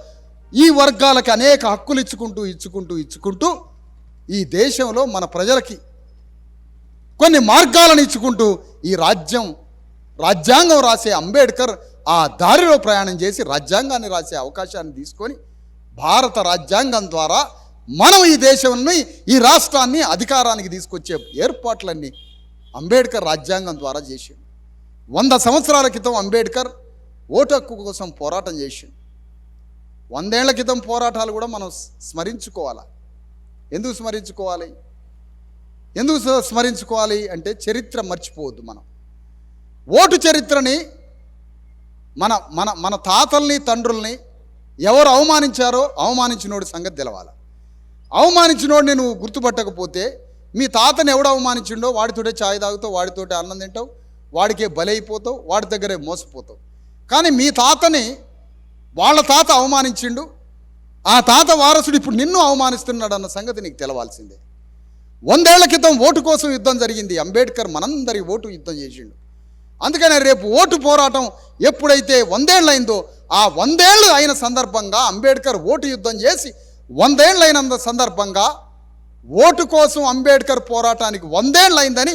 ఈ వర్గాలకి అనేక హక్కులు ఇచ్చుకుంటూ ఈ దేశంలో మన ప్రజలకి కొన్ని మార్గాలను ఇచ్చుకుంటూ ఈ రాజ్యాంగం రాసే అంబేద్కర్ ఆ దారిలో ప్రయాణం చేసి రాజ్యాంగాన్ని రాసే అవకాశాన్ని తీసుకొని భారత రాజ్యాంగం ద్వారా మనం ఈ దేశాన్ని, ఈ రాష్ట్రాన్ని అధికారానికి తీసుకొచ్చే ఏర్పాట్లన్నీ అంబేద్కర్ రాజ్యాంగం ద్వారా చేసిండు. 100 సంవత్సరాల క్రితం అంబేద్కర్ ఓటు హక్కు కోసం పోరాటం చేసిండు. 100 ఏళ్ల క్రితం పోరాటాలు కూడా మనం స్మరించుకోవాలి. ఎందుకు స్మరించుకోవాలి? స్మరించుకోవాలి అంటే చరిత్ర మర్చిపోవద్దు. మనం ఓటు చరిత్రని మన మన మన తాతల్ని తండ్రుల్ని ఎవరు అవమానించారో అవమానించినోడి సంగతి తెలవాలి. అవమానించినోడిని నువ్వు గుర్తుపట్టకపోతే మీ తాతని ఎవడు అవమానించిండో వాడితోటే ఛాయ్ తాగుతావు, వాడితోటే అన్నం తింటావు, వాడికే బలైపోతావు, వాడి దగ్గరే మోసపోతావు. కానీ మీ తాతని వాళ్ళ తాత అవమానించిండు, ఆ తాత వారసుడు ఇప్పుడు నిన్ను అవమానిస్తున్నాడు అన్న సంగతి నీకు తెలవాల్సిందే. 100 ఏళ్ల క్రితం ఓటు కోసం యుద్ధం జరిగింది. అంబేద్కర్ మనందరి ఓటు యుద్ధం చేసిండు. అందుకనే రేపు ఓటు పోరాటం ఎప్పుడైతే 100 ఏళ్ళు అయిందో ఆ 100 ఏళ్ళు అయిన సందర్భంగా అంబేద్కర్ ఓటు యుద్ధం చేసి 100 ఏళ్ళు అయిన సందర్భంగా ఓటు కోసం అంబేద్కర్ పోరాటానికి 100 ఏళ్ళు అయిందని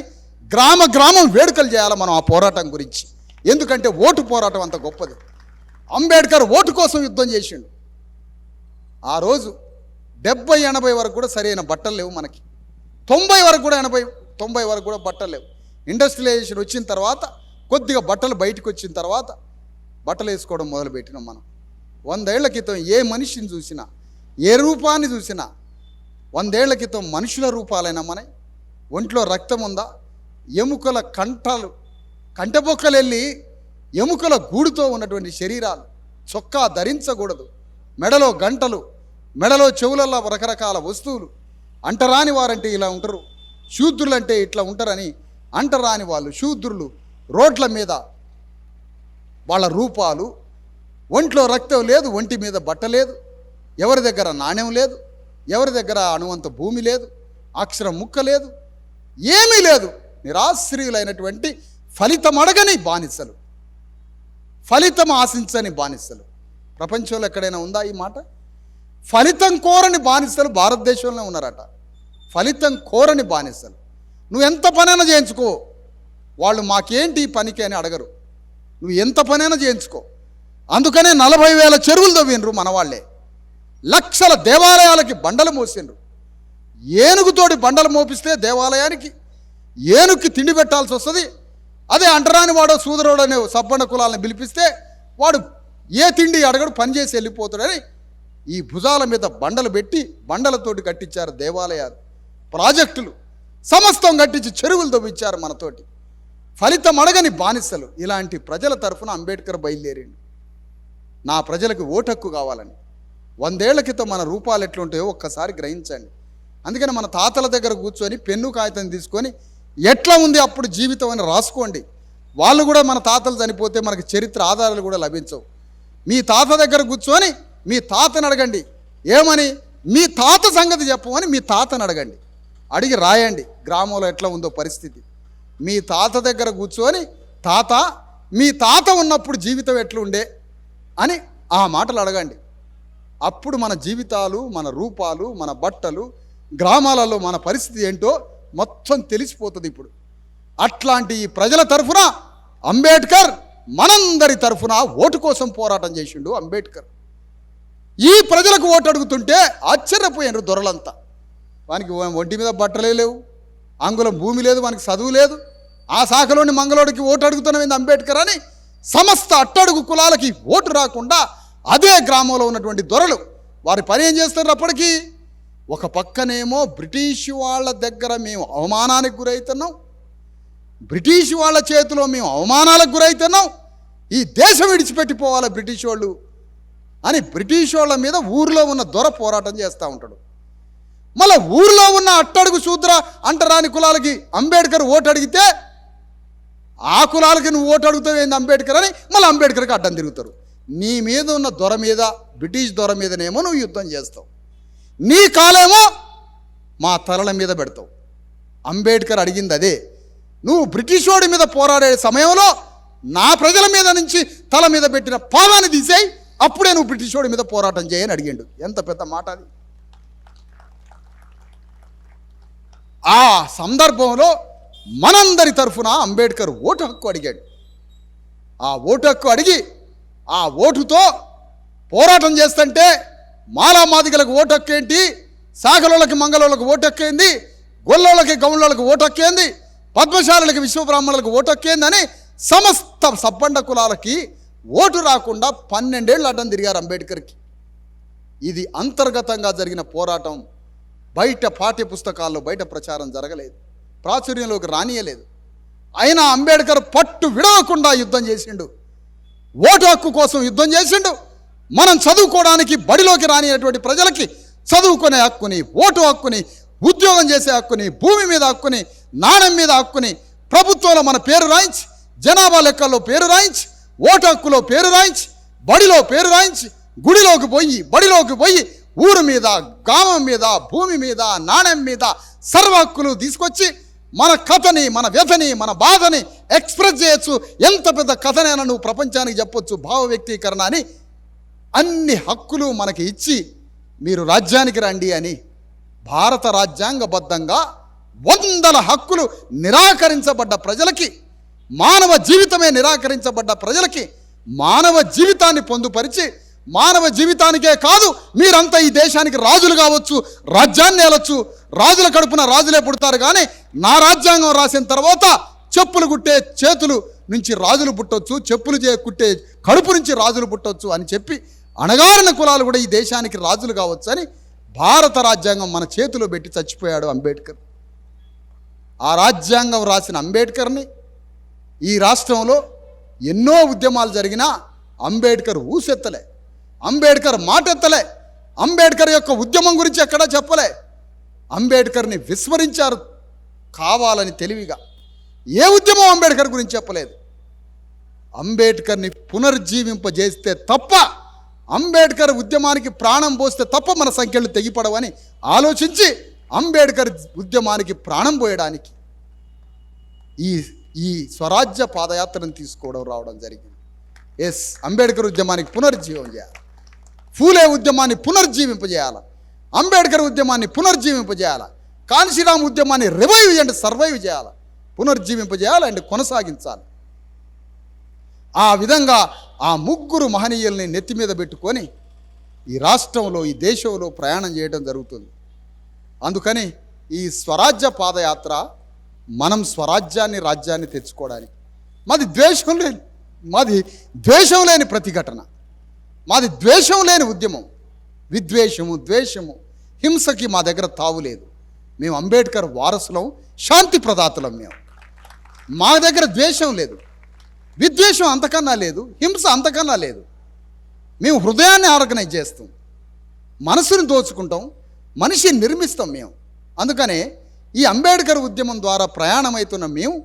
గ్రామ గ్రామం వేడుకలు చేయాలి మనం ఆ పోరాటం గురించి. ఎందుకంటే ఓటు పోరాటం అంత గొప్పది. అంబేద్కర్ ఓటు కోసం యుద్ధం చేసిండు. ఆ రోజు 70-80 వరకు కూడా సరైన బట్టలు లేవు మనకి. 90 వరకు కూడా 80-90 వరకు కూడా బట్టలు లేవు. ఇండస్ట్రియలైజేషన్ వచ్చిన తర్వాత కొద్దిగా బట్టలు బయటకు వచ్చిన తర్వాత బట్టలు వేసుకోవడం మొదలుపెట్టినాం మనం. 100 ఏళ్ల క్రితం ఏ మనిషిని చూసినా, ఏ రూపాన్ని చూసినా 100 ఏళ్ల క్రితం మనుషుల రూపాలైనా మన ఒంట్లో రక్తం ఉందా? ఎముకల కంటబొక్కలు వెళ్ళి ఎముకల గూడుతో ఉన్నటువంటి శరీరాలు, చొక్కా ధరించకూడదు, మెడలో గంటలు, మెడలో చెవులలో రకరకాల వస్తువులు. అంటరాని వారంటే ఇలా ఉంటారు, శూద్రులు అంటే ఇట్లా ఉంటారని అంటరాని వాళ్ళు శూద్రులు రోడ్ల మీద వాళ్ళ రూపాలు, ఒంట్లో రక్తం లేదు, ఒంటి మీద బట్ట లేదు, ఎవరి దగ్గర నాణ్యం లేదు, ఎవరి దగ్గర అణువంత భూమి లేదు, అక్షరం ముక్క లేదు, ఏమీ లేదు. నిరాశ్రయులైనటువంటి ఫలితం అడగని బానిసలు, ఫలితం ఆశించని బానిసలు. ప్రపంచంలో ఎక్కడైనా ఉందా ఈ మాట? ఫలితం కోరని బానిసలు భారతదేశంలో ఉన్నారట. ఫలితం కోరని బానిసలు. నువ్వు ఎంత పనైనా చేయించుకో, వాళ్ళు మాకేంటి ఈ పనికి అని అడగరు. నువ్వు ఎంత పనైనా చేయించుకో. అందుకనే 40,000 చెరువులు తవ్విండ్రు మన వాళ్ళే. లక్షల దేవాలయాలకి బండలు మోసిండ్రు. ఏనుగుతోటి బండలు మోపిస్తే దేవాలయానికి ఏనుగుకి తిండి పెట్టాల్సి వస్తుంది. అదే అంటరాని వాడో సూదరుడనే సబ్బండ కులాలను పిలిపిస్తే వాడు ఏ తిండి అడగడు, పనిచేసి వెళ్ళిపోతాడని ఈ భుజాల మీద బండలు పెట్టి బండలతోటి కట్టించారు దేవాలయాలు, ప్రాజెక్టులు సమస్తం కట్టించి చెరువులు తవ్వించారు మనతోటి. ఫలితం అడగని బానిసలు. ఇలాంటి ప్రజల తరఫున అంబేద్కర్ బయలుదేరిండు. నా ప్రజలకు ఓటు హక్కు కావాలని. 100 ఏళ్ల క్రితం మన రూపాలు ఎట్లుంటాయో ఒక్కసారి గ్రహించండి. అందుకని మన తాతల దగ్గర కూర్చొని పెన్ను కాగితం తీసుకొని ఎట్లా ఉంది అప్పుడు జీవితం అని రాసుకోండి. వాళ్ళు కూడా మన తాతలు చనిపోతే మనకి చరిత్ర ఆధారాలు కూడా లభించవు. మీ తాత దగ్గర కూర్చొని మీ తాతను అడగండి, ఏమని మీ తాత సంగతి చెప్పమని మీ తాతను అడగండి, అడిగి రాయండి గ్రామంలో ఎట్లా ఉందో పరిస్థితి. మీ తాత దగ్గర కూర్చొని తాత మీ తాత ఉన్నప్పుడు జీవితం ఎట్లుండే అని ఆ మాటలు అడగండి. అప్పుడు మన జీవితాలు, మన రూపాలు, మన బట్టలు, గ్రామాలలో మన పరిస్థితి ఏంటో మొత్తం తెలిసిపోతుంది ఇప్పుడు. అట్లాంటి ఈ ప్రజల తరఫున అంబేద్కర్ మనందరి తరఫున ఓటు కోసం పోరాటం చేసిండు అంబేద్కర్. ఈ ప్రజలకు ఓటు అడుగుతుంటే ఆశ్చర్యపోయారు దొరలంతా. వానికి ఒంటి మీద బట్టలే లేవు, అంగుళం భూమి లేదు, వానికి చదువు లేదు, ఆ శాఖలోని మంగళోడికి ఓటు అడుగుతున్నామేంది అంబేద్కర్ అని సమస్త అట్టడుగు కులాలకి ఓటు రాకుండా అదే గ్రామంలో ఉన్నటువంటి దొరలు వారి పని ఏం చేస్తారు? అప్పటికి ఒక పక్కనేమో బ్రిటిష్ వాళ్ళ దగ్గర మేము అవమానానికి గురవుతున్నాం, బ్రిటిష్ వాళ్ళ చేతిలో మేము అవమానాలకు గురవుతున్నాం, ఈ దేశం విడిచిపెట్టిపోవాలి బ్రిటిష్ వాళ్ళు అని బ్రిటిష్ వాళ్ళ మీద ఊరిలో ఉన్న దొర పోరాటం చేస్తూ ఉంటాడు. మళ్ళీ ఊరిలో ఉన్న అట్టడుగు శూద్ర అంటరాని కులాలకి అంబేద్కర్ ఓటు అడిగితే ఆ కులాలకి నువ్వు ఓటు అడుగుతావేంది అంబేద్కర్ అని మళ్ళీ అంబేద్కర్కి అడ్డం తిరుగుతారు. నీ మీద ఉన్న దొర మీద, బ్రిటిష్ దొర మీదనేమో నువ్వు యుద్ధం చేస్తావు, నీ కాలేమో మా తలల మీద పెడతావు. అంబేద్కర్ అడిగింది అదే. నువ్వు బ్రిటిష్ వాడి మీద పోరాడే సమయంలో నా ప్రజల మీద నుంచి తల మీద పెట్టిన పాదాన్ని తీసేయి, అప్పుడే నువ్వు బ్రిటిష్ వాడి మీద పోరాటం చేయని అడిగిండు. ఎంత పెద్ద మాట అది. ఆ సందర్భంలో మనందరి తరఫున అంబేద్కర్ ఓటు హక్కు అడిగాడు. ఆ ఓటు హక్కు అడిగి ఆ ఓటుతో పోరాటం చేస్తుంటే మాలామాదిగలకు ఓటు హక్కు ఏంటి, శాఖలోళ్ళకి మంగళోళ్ళకి ఓటు హక్కు ఏంది, గొల్లోళ్ళకి గౌళ్ళకి ఓటు హక్కు ఏంది, పద్మశాలకి విశ్వబ్రాహ్మణులకు ఓటు హక్కు ఏందని సమస్త సబ్బండ కులాలకి ఓటు రాకుండా 12 ఏళ్ళు అడ్డం తిరిగారు అంబేద్కర్కి. ఇది అంతర్గతంగా జరిగిన పోరాటం. బయట పాఠ్య పుస్తకాల్లో బయట ప్రచారం జరగలేదు, ప్రాచుర్యంలోకి రానియలేదు. అయినా అంబేద్కర్ పట్టు విడవకుండా యుద్ధం చేసిండు, ఓటు హక్కు కోసం యుద్ధం చేసిండు. మనం చదువుకోవడానికి బడిలోకి రానిటువంటి ప్రజలకి చదువుకునే హక్కుని, ఓటు హక్కుని, ఉద్యోగం చేసే హక్కుని, భూమి మీద హక్కుని, నాణ్యం మీద హక్కుని, ప్రభుత్వంలో మన పేరు రాయించి, జనాభా లెక్కల్లో పేరు రాయించి, ఓటు హక్కులో పేరు రాయించి, బడిలో పేరు రాయించి, గుడిలోకి పోయి, బడిలోకి పోయి, ఊరు మీద, గ్రామం మీద, భూమి మీద, నాణ్యం మీద సర్వ హక్కులు తీసుకొచ్చి మన కథని, మన వ్యథని, మన బాధని ఎక్స్ప్రెస్ చేయొచ్చు. ఎంత పెద్ద కథనైనా నువ్వు ప్రపంచానికి చెప్పొచ్చు, భావ వ్యక్తీకరణ అని అన్ని హక్కులు మనకి ఇచ్చి మీరు రాజ్యానికి రండి అని భారత రాజ్యాంగబద్ధంగా వందల హక్కులు నిరాకరించబడ్డ ప్రజలకి, మానవ జీవితమే నిరాకరించబడ్డ ప్రజలకి మానవ జీవితాన్ని పొందుపరిచి, మానవ జీవితానికే కాదు మీరంతా ఈ దేశానికి రాజులు కావచ్చు, రాజ్యాన్ని ఏలొచ్చు, రాజుల కడుపున రాజులే పుడతారు, కానీ నా రాజ్యాంగం రాసిన తర్వాత చెప్పులు కుట్టే చేతులు నుంచి రాజులు పుట్టొచ్చు, చెప్పులు కుట్టే కడుపు నుంచి రాజులు పుట్టొచ్చు అని చెప్పి అణగారిన కులాలు కూడా ఈ దేశానికి రాజులు కావచ్చు అని భారత రాజ్యాంగం మన చేతిలో పెట్టి చచ్చిపోయాడు అంబేద్కర్. ఆ రాజ్యాంగం రాసిన అంబేద్కర్ని ఈ రాష్ట్రంలో ఎన్నో ఉద్యమాలు జరిగినా అంబేద్కర్ ఊసెత్తలే, అంబేద్కర్ మాటెత్తలే, అంబేద్కర్ యొక్క ఉద్యమం గురించి ఎక్కడా చెప్పలే. అంబేద్కర్ని విస్మరించారు కావాలని తెలివిగా. ఏ ఉద్యమం అంబేద్కర్ గురించి చెప్పలేదు. అంబేద్కర్ని పునర్జీవింపజేస్తే తప్ప, అంబేద్కర్ ఉద్యమానికి ప్రాణం పోస్తే తప్ప మన సంఖ్యలు తెగిపడవని ఆలోచించి అంబేద్కర్ ఉద్యమానికి ప్రాణం పోయడానికి ఈ స్వరాజ్య పాదయాత్రను తీసుకోవడం రావడం జరిగింది. ఎస్, అంబేద్కర్ ఉద్యమానికి పునర్జీవం చేయాలి, ఫూలే ఉద్యమాన్ని పునర్జీవింపజేయాలి, అంబేద్కర్ ఉద్యమాన్ని పునర్జీవింపజేయాలి, కాన్షీరామ్ ఉద్యమాన్ని రివైవ్ చేయండి, సర్వైవ్ చేయాలి, పునర్జీవింపజేయాలి అండ్ కొనసాగించాలి. ఆ విధంగా ఆ ముగ్గురు మహనీయుల్ని నెత్తి మీద పెట్టుకొని ఈ రాష్ట్రంలో, ఈ దేశంలో ప్రయాణం చేయడం జరుగుతుంది. అందుకని ఈ స్వరాజ్య పాదయాత్ర మనం స్వరాజ్యాన్ని, రాజ్యాన్ని తెచ్చుకోవడానికి. మాది ద్వేషం లేని ప్రతిఘటన, మాది ద్వేషం లేని ఉద్యమం. విద్వేషము, ద్వేషము, హింసకి మా దగ్గర తావులేదు. మేము అంబేద్కర్ వారసులం, శాంతి ప్రదాతలం. మా దగ్గర ద్వేషం లేదు, విద్వేషం అంతకన్నా లేదు, హింస అంతకన్నా లేదు. మేము హృదయాన్ని ఆర్గనైజ్ చేస్తాం, మనసుని దోచుకుంటాం, మనిషిని నిర్మిస్తాం మేము. అందుకనే ఈ అంబేద్కర్ ఉద్యమం ద్వారా ప్రయాణమవుతున్న మేము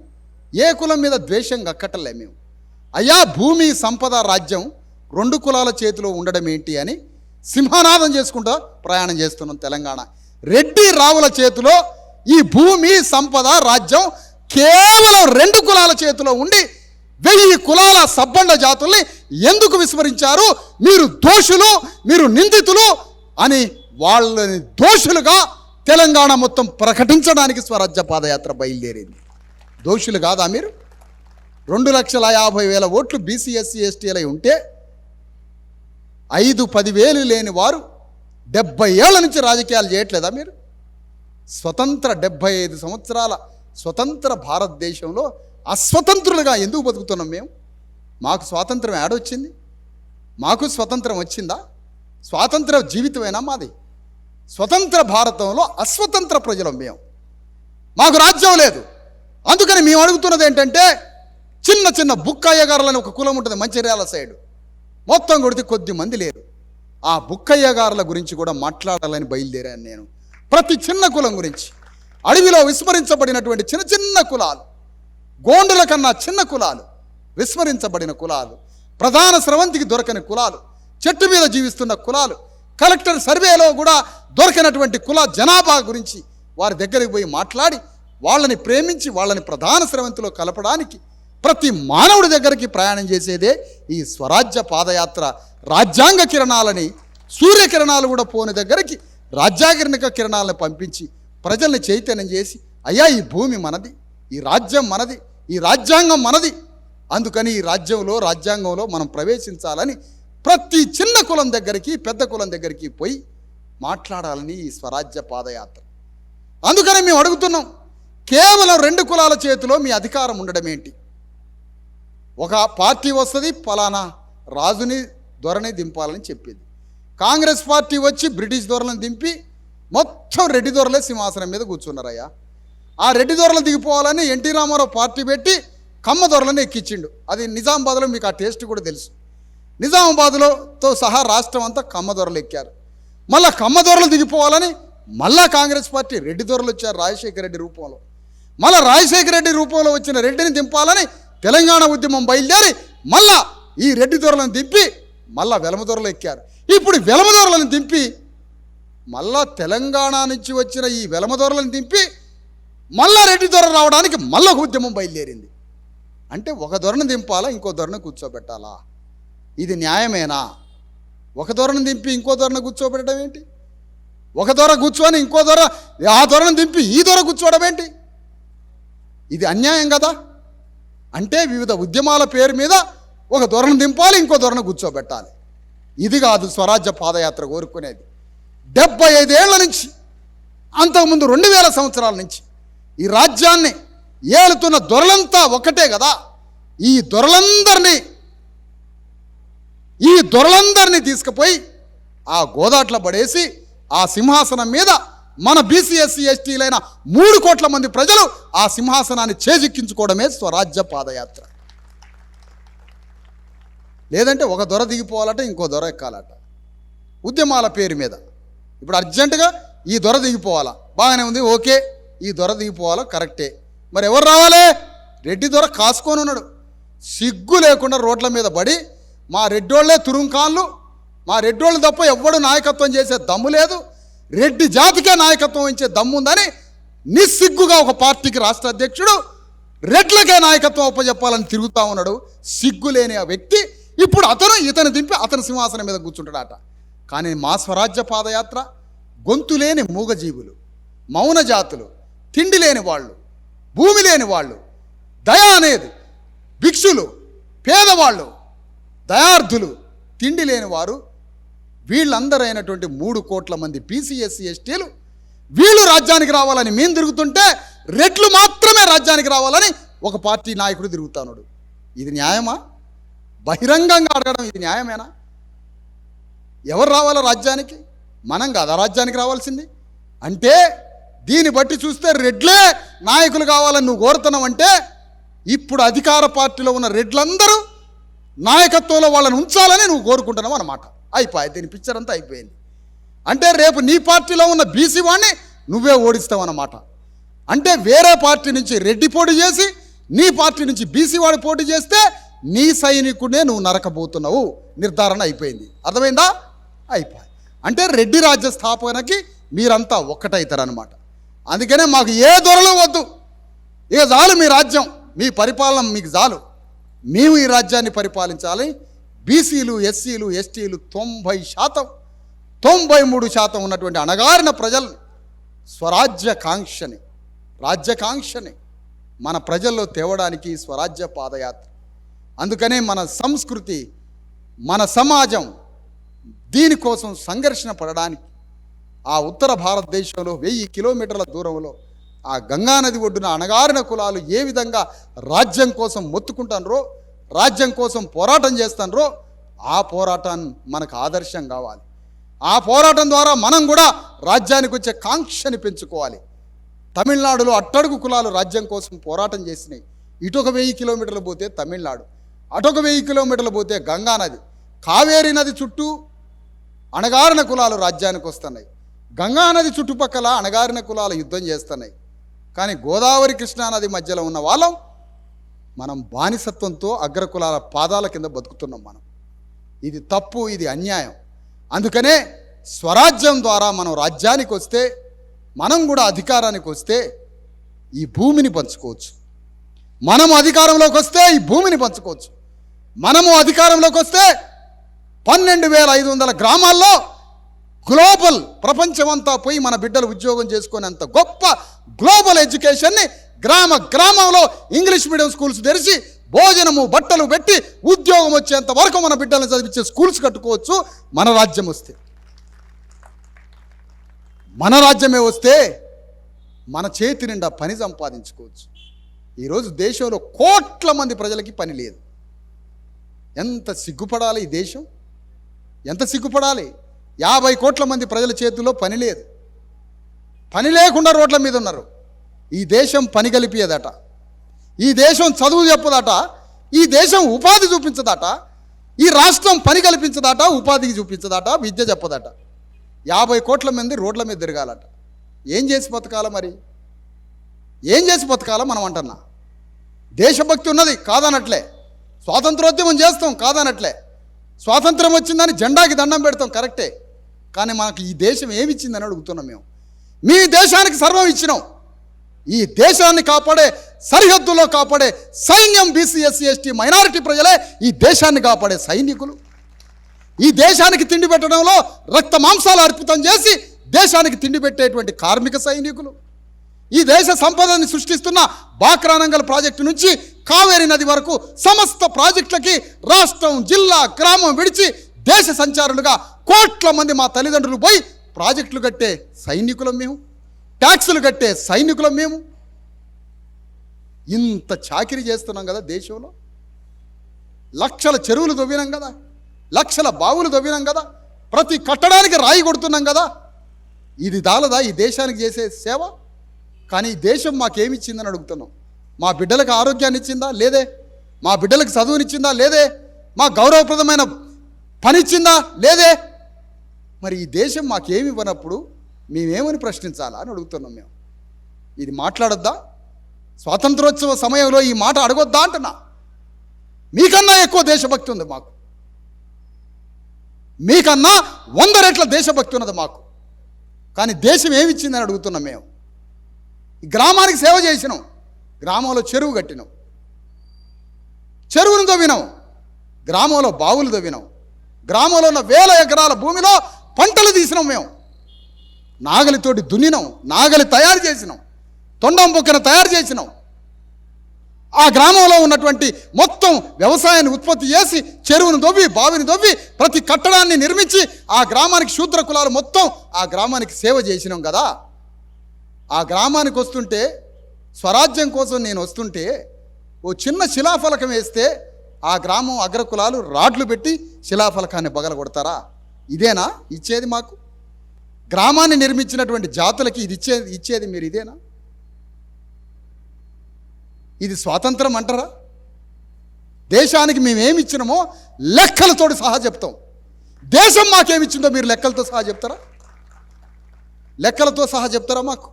ఏ కులం మీద ద్వేషం కక్కటలే. మేము అయ్యా భూమి, సంపద, రాజ్యం రెండు కులాల చేతిలో ఉండడం ఏంటి అని సింహనాదం చేసుకుంటూ ప్రయాణం చేస్తున్నాం. తెలంగాణ రెడ్డి రావుల చేతిలో ఈ భూమి, సంపద, రాజ్యం కేవలం రెండు కులాల చేతిలో ఉండి 1000 కులాల సబ్బండ జాతుల్ని ఎందుకు విస్మరించారు? మీరు దోషులు, మీరు నిందితులు అని వాళ్ళని దోషులుగా తెలంగాణ మొత్తం ప్రకటించడానికి స్వరాజ్య పాదయాత్ర బయలుదేరింది. దోషులు కాదా మీరు? 2,50,000 ఓట్లు బీసీ, ఎస్సీ, ఎస్టీలై ఉంటే 5-10 వేలు లేని వారు 70 ఏళ్ల నుంచి రాజకీయాలు చేయట్లేదా మీరు? స్వతంత్ర 75 సంవత్సరాల స్వతంత్ర భారతదేశంలో అస్వతంత్రులుగా ఎందుకు బతుకుతున్నాం మేము? మాకు స్వాతంత్రం ఏడొచ్చింది? మాకు స్వతంత్రం వచ్చిందా? స్వాతంత్ర జీవితమేనా మాది? స్వతంత్ర భారతంలో అస్వతంత్ర ప్రజలం మేము. మాకు రాజ్యం లేదు. అందుకని మేము అడుగుతున్నది ఏంటంటే, చిన్న చిన్న బుక్కయ్యగారులని ఒక కులం ఉంటుంది మంచిర్యాల సైడ్, మొత్తం కొడితే కొద్ది మంది లేరు. ఆ బుక్కయ్యగారుల గురించి కూడా మాట్లాడాలని బయలుదేరాను నేను. ప్రతి చిన్న కులం గురించి, అడవిలో విస్మరించబడినటువంటి చిన్న చిన్న కులాలు, గోండుల కన్నా చిన్న కులాలు, విస్మరించబడిన కులాలు, ప్రధాన స్రవంతికి దొరకని కులాలు, చెట్టు మీద జీవిస్తున్న కులాలు, కలెక్టర్ సర్వేలో కూడా దొరకనటువంటి కుల జనాభా గురించి వారి దగ్గరికి పోయి మాట్లాడి వాళ్ళని ప్రేమించి వాళ్ళని ప్రధాన స్రవంతిలో కలపడానికి ప్రతి మానవుడి దగ్గరికి ప్రయాణం చేసేదే ఈ స్వరాజ్య పాదయాత్ర. రాజ్యాంగ కిరణాలని, సూర్యకిరణాలు కూడా పోని దగ్గరికి రాజ్యాంగ కిరణాలను పంపించి ప్రజల్ని చైతన్యం చేసి, అయ్యా ఈ భూమి మనది, ఈ రాజ్యం మనది, ఈ రాజ్యాంగం మనది, అందుకని ఈ రాజ్యాంగంలో మనం ప్రవేశించాలని ప్రతి చిన్న కులం దగ్గరికి, పెద్ద కులం దగ్గరికి పోయి మాట్లాడాలని ఈ స్వరాజ్య పాదయాత్ర. అందుకని మేము అడుగుతున్నాం, కేవలం 2 కులాల చేతిలో మీ అధికారం ఉండడం ఏంటి? ఒక పార్టీ వస్తుంది, ఫలానా రాజుని, దొరని దింపాలని చెప్పేది. కాంగ్రెస్ పార్టీ వచ్చి బ్రిటిష్ దొరలను దింపి మొత్తం రెడ్డి దొరలే సింహాసనం మీద కూర్చున్నారయ్యా. ఆ రెడ్డి దొరలు దిగిపోవాలని ఎన్టీ రామారావు పార్టీ పెట్టి కమ్మ దొరలను ఎక్కించిండు. అది నిజామాబాద్లో మీకు ఆ టేస్ట్ కూడా తెలుసు. నిజామాబాద్తో సహా రాష్ట్రం అంతా కమ్మ దొరలు ఎక్కారు. మళ్ళా కమ్మ దొరలు దిగిపోవాలని మళ్ళా కాంగ్రెస్ పార్టీ రెడ్డి దొరలు వచ్చారు రాజశేఖర రెడ్డి రూపంలో. మళ్ళా రాజశేఖర రెడ్డి రూపంలో వచ్చిన రెడ్డిని దింపాలని తెలంగాణ ఉద్యమం బయలుదేరి మళ్ళా ఈ రెడ్డి దొరలను దింపి మళ్ళా వెలమ దొరలు ఎక్కారు. ఇప్పుడు వెలమ దొరలను దింపి మళ్ళా తెలంగాణ నుంచి వచ్చిన ఈ వెలమ దొరలను దింపి మళ్ళా రెడ్డి దొర రావడానికి మళ్ళా ఒక ఉద్యమం బయలుదేరింది. అంటే ఒక దొరను దింపాలా, ఇంకో దొరను కూర్చోబెట్టాలా? ఇది న్యాయమేనా? ఒక దొరను దింపి ఇంకో దొరను కూర్చోబెట్టడం ఏంటి? ఒక దొర కూర్చొని ఇంకో దొర ఆ దొరను దింపి ఈ దొర కూర్చోవడం ఏంటి? ఇది అన్యాయం కదా. అంటే వివిధ ఉద్యమాల పేరు మీద ఒక దొరను దింపాలి, ఇంకో దొరను కూర్చోబెట్టాలి. ఇది కాదు స్వరాజ్య పాదయాత్ర కోరుకునేది. 75 ఏళ్ల నుంచి, అంతకుముందు 2000 సంవత్సరాల నుంచి ఈ రాజ్యాన్ని ఏలుతున్న దొరలంతా ఒకటే కదా. ఈ దొరలందరినీ తీసుకుపోయి ఆ గోదాట్ల పడేసి ఆ సింహాసనం మీద మన బీసీ ఎస్సీ ఎస్టీలైన 3 కోట్ల మంది ప్రజలు ఆ సింహాసనాన్ని చేజిక్కించుకోవడమే స్వరాజ్య పాదయాత్ర. లేదంటే ఒక దొర దిగిపోవాలట, ఇంకో దొర ఎక్కాలట ఉద్యమాల పేరు మీద. ఇప్పుడు అర్జెంటుగా ఈ దొర దిగిపోవాలా, బాగానే ఉంది, ఓకే, ఈ దొర దిగిపోవాలా, కరెక్టే. మరి ఎవరు రావాలి? రెడ్డి దొర కాసుకొని ఉన్నాడు. సిగ్గు లేకుండా రోడ్ల మీద పడి మా రెడ్డోళ్లే తురుంకాన్లు, మా రెడ్డోళ్ళు తప్ప ఎవ్వడు నాయకత్వం చేసే దమ్ము లేదు, రెడ్డి జాతికే నాయకత్వం ఇచ్చే దమ్ముందని నిస్సిగ్గుగా ఒక పార్టీకి రాష్ట్ర అధ్యక్షుడు రెడ్లకే నాయకత్వం అప్పచెప్పాలని తిరుగుతూ ఉన్నాడు. సిగ్గు లేని ఆ వ్యక్తి ఇప్పుడు ఇతను దింపి అతని సింహాసనం మీద కూర్చుంటాడట. కానీ మా స్వరాజ్య పాదయాత్ర గొంతు లేని మూగజీవులు, మౌన జాతులు, తిండి లేని వాళ్ళు, భూమి లేని వాళ్ళు, దయ అనేది భిక్షులు, పేదవాళ్ళు, దయార్థులు, తిండి లేని వారు, వీళ్ళందరైనటువంటి 3 కోట్ల మంది బీసీ ఎస్సీ ఎస్టీలు వీళ్ళు రాజ్యానికి రావాలని మేము తిరుగుతుంటే రెడ్లు మాత్రమే రాజ్యానికి రావాలని ఒక పార్టీ నాయకుడు తిరుగుతున్నాడు. ఇది న్యాయమా? బహిరంగంగా అడగడం ఇది న్యాయమేనా? ఎవరు రావాలో రాజ్యానికి? మనం కాదా రాజ్యానికి రావాల్సింది? అంటే దీన్ని బట్టి చూస్తే రెడ్లే నాయకులు కావాలని నువ్వు కోరుతున్నావు. అంటే ఇప్పుడు అధికార పార్టీలో ఉన్న రెడ్లందరూ నాయకత్వంలో వాళ్ళని ఉంచాలని నువ్వు కోరుకుంటున్నావు అన్నమాట. అయిపోయి దీని పిక్చర్ అంతా అయిపోయింది. అంటే రేపు నీ పార్టీలో ఉన్న బీసీ వాడిని నువ్వే ఓడిస్తావు అన్నమాట. అంటే వేరే పార్టీ నుంచి రెడ్డి పోటీ చేసి నీ పార్టీ నుంచి బీసీ వాడు పోటీ చేస్తే నీ సైనికుడే నువ్వు నరకబోతున్నావు నిర్ధారణ అయిపోయింది. అర్థమైందా? అయిపోయి. అంటే రెడ్డి రాజ్య స్థాపనకి మీరంతా ఒక్కటవుతారనమాట. అందుకనే మాకు ఏ దొరలు వద్దు, ఇక చాలు మీ రాజ్యం, మీ పరిపాలన మీకు చాలు, మేము ఈ రాజ్యాన్ని పరిపాలించాలి. బీసీలు ఎస్సీలు ఎస్టీలు 90%, 93% ఉన్నటువంటి అణగారిన ప్రజలు రాజ్యకాంక్షని మన ప్రజల్లో తేవడానికి స్వరాజ్య పాదయాత్ర. అందుకనే మన సంస్కృతి, మన సమాజం దీనికోసం సంఘర్షణ పడడానికి ఆ ఉత్తర భారతదేశంలో 1000 కిలోమీటర్ల దూరంలో ఆ గంగానది ఒడ్డున అణగారిన కులాలు ఏ విధంగా రాజ్యం కోసం మొత్తుకుంటారో, రాజ్యం కోసం పోరాటం చేస్తారో ఆ పోరాటం మనకు ఆదర్శం కావాలి. ఆ పోరాటం ద్వారా మనం కూడా రాజ్యానికి వచ్చే కాంక్షని పెంచుకోవాలి. తమిళనాడులో అట్టడుగు కులాలు రాజ్యం కోసం పోరాటం చేసినాయి. ఇటొక 1000 కిలోమీటర్లు పోతే తమిళనాడు, అటొక 1000 కిలోమీటర్లు పోతే గంగానది, కావేరీ నది చుట్టూ అణగారిన కులాలు రాజ్యానికి వస్తున్నాయి. గంగానది చుట్టుపక్కల అణగారిన కులాలు యుద్ధం చేస్తున్నాయి. కానీ గోదావరి కృష్ణానది మధ్యలో ఉన్న వాళ్ళం మనం బానిసత్వంతో అగ్రకులాల పాదాల కింద బతుకుతున్నాం మనం. ఇది తప్పు, ఇది అన్యాయం. అందుకనే స్వరాజ్యం ద్వారా మనం రాజ్యానికి వస్తే, మనం కూడా అధికారానికి వస్తే ఈ భూమిని పంచుకోవచ్చు. మనము అధికారంలోకి వస్తే ఈ భూమిని పంచుకోవచ్చు. మనము అధికారంలోకి వస్తే 12,500 గ్రామాల్లో గ్లోబల్ ప్రపంచమంతా పోయి మన బిడ్డలు ఉద్యోగం చేసుకునేంత గొప్ప గ్లోబల్ ఎడ్యుకేషన్ని గ్రామంలో ఇంగ్లీష్ మీడియం స్కూల్స్ తెరిచి భోజనము బట్టలు పెట్టి ఉద్యోగం వచ్చేంత వరకు మన బిడ్డలను చదివించే స్కూల్స్ కట్టుకోవచ్చు. మన రాజ్యం వస్తే, మన రాజ్యమే వస్తే మన చేతి నిండా పని సంపాదించుకోవచ్చు. ఈరోజు దేశంలో కోట్ల మంది ప్రజలకి పని లేదు. ఎంత సిగ్గుపడాలి ఈ దేశం, ఎంత సిగ్గుపడాలి. 50 కోట్ల మంది ప్రజల చేతుల్లో పని లేదు, పని లేకుండా రోడ్ల మీద ఉన్నారు. ఈ దేశం పని కలిపియదట, ఈ దేశం చదువు చెప్పదట, ఈ దేశం ఉపాధి చూపించదట, ఈ రాష్ట్రం పని కల్పించదట, ఉపాధికి చూపించదట, విద్య చెప్పదట. 50 కోట్ల మంది రోడ్ల మీద తిరగాలట. ఏం చేసి బతకాల మరి? ఏం చేసి బతకాల మనం అంటున్నా? దేశభక్తి ఉన్నది కాదనట్లే, స్వాతంత్రోద్యమం చేస్తాం కాదనట్లే, స్వాతంత్రం వచ్చిందని జెండాకి దండం పెడతాం కరెక్టే. కానీ మనకు ఈ దేశం ఏమిచ్చిందని అడుగుతున్నాం మేము. మీ దేశానికి సర్వం ఇచ్చినాం. ఈ దేశాన్ని కాపాడే, సరిహద్దులో కాపాడే సైన్యం బీసీ ఎస్సీ ఎస్టీ మైనారిటీ ప్రజలే ఈ దేశాన్ని కాపాడే సైనికులు. ఈ దేశానికి తిండి పెట్టడంలో రక్త మాంసాలు అర్పితం చేసి దేశానికి తిండి పెట్టేటువంటి కార్మిక సైనికులు. ఈ దేశ సంపదని సృష్టిస్తున్న బాక్రానంగల్ ప్రాజెక్టు నుంచి కావేరీ నది వరకు సమస్త ప్రాజెక్టులకి రాష్ట్రం, జిల్లా, గ్రామం విడిచి దేశ సంచారులుగా కోట్ల మంది మా తల్లిదండ్రులు పోయి ప్రాజెక్టులు కట్టే సైనికులం మేము, ట్యాక్సులు కట్టే సైనికులం మేము. ఇంత చాకిరీ చేస్తున్నాం కదా దేశంలో. లక్షల చెరువులు తవ్వినాం కదా, లక్షల బావులు తవ్వినాం కదా, ప్రతి కట్టడానికి రాయి కొడుతున్నాం కదా. ఇది దాలదా ఈ దేశానికి చేసే సేవ? కానీ ఈ దేశం మాకేమిచ్చిందని అడుగుతున్నాం. మా బిడ్డలకు ఆరోగ్యాన్ని ఇచ్చిందా? లేదే. మా బిడ్డలకు చదువునిచ్చిందా? లేదే. మా గౌరవప్రదమైన పని ఇచ్చిందా? లేదే. మరి ఈ దేశం మాకేమి ఇవ్వనప్పుడు మేమేమని ప్రశ్నించాలా అని అడుగుతున్నాం మేము. ఇది మాట్లాడొద్దా? స్వాతంత్రోత్సవ సమయంలో ఈ మాట అడగొద్దా అంటున్నా. మీకన్నా ఎక్కువ దేశభక్తి ఉంది మాకు, మీకన్నా 100 రెట్ల దేశభక్తి ఉన్నది మాకు. కానీ దేశం ఏమిచ్చిందని అడుగుతున్నాం మేము. గ్రామానికి సేవ చేసినాం, గ్రామంలో చెరువు కట్టినాం, చెరువును తవ్వినాం, గ్రామంలో బావులు తవ్వినాం, గ్రామంలో ఉన్న 1000 ఎకరాల భూమిలో పంటలు తీసినాం మేము. నాగలితోటి దున్నినాం, నాగలి తయారు చేసినాం, తొండం బొక్కను తయారు చేసినాం. ఆ గ్రామంలో ఉన్నటువంటి మొత్తం వ్యవసాయాన్ని ఉత్పత్తి చేసి చెరువును దొవ్వి, బావిని దొవ్వి, ప్రతి కట్టడాన్ని నిర్మించి ఆ గ్రామానికి శూద్ర కులాలు మొత్తం ఆ గ్రామానికి సేవ చేసినాం కదా. ఆ గ్రామానికి వస్తుంటే, స్వరాజ్యం కోసం నేను వస్తుంటే ఓ చిన్న శిలాఫలకం వేస్తే ఆ గ్రామం అగ్రకులాలు రాడ్లు పెట్టి శిలాఫలకాన్ని పగలగొడతారా? ఇదేనా ఇచ్చేది మాకు? గ్రామాన్ని నిర్మించినటువంటి జాతులకి ఇది ఇచ్చేది మీరు ఇదేనా? ఇది స్వాతంత్రం అంటారా? దేశానికి మేమేమి ఇచ్చినామో లెక్కలతో సహా చెప్తాం. దేశం మాకేమిచ్చిందో మీరు లెక్కలతో సహా చెప్తారా? లెక్కలతో సహా చెప్తారా మాకు?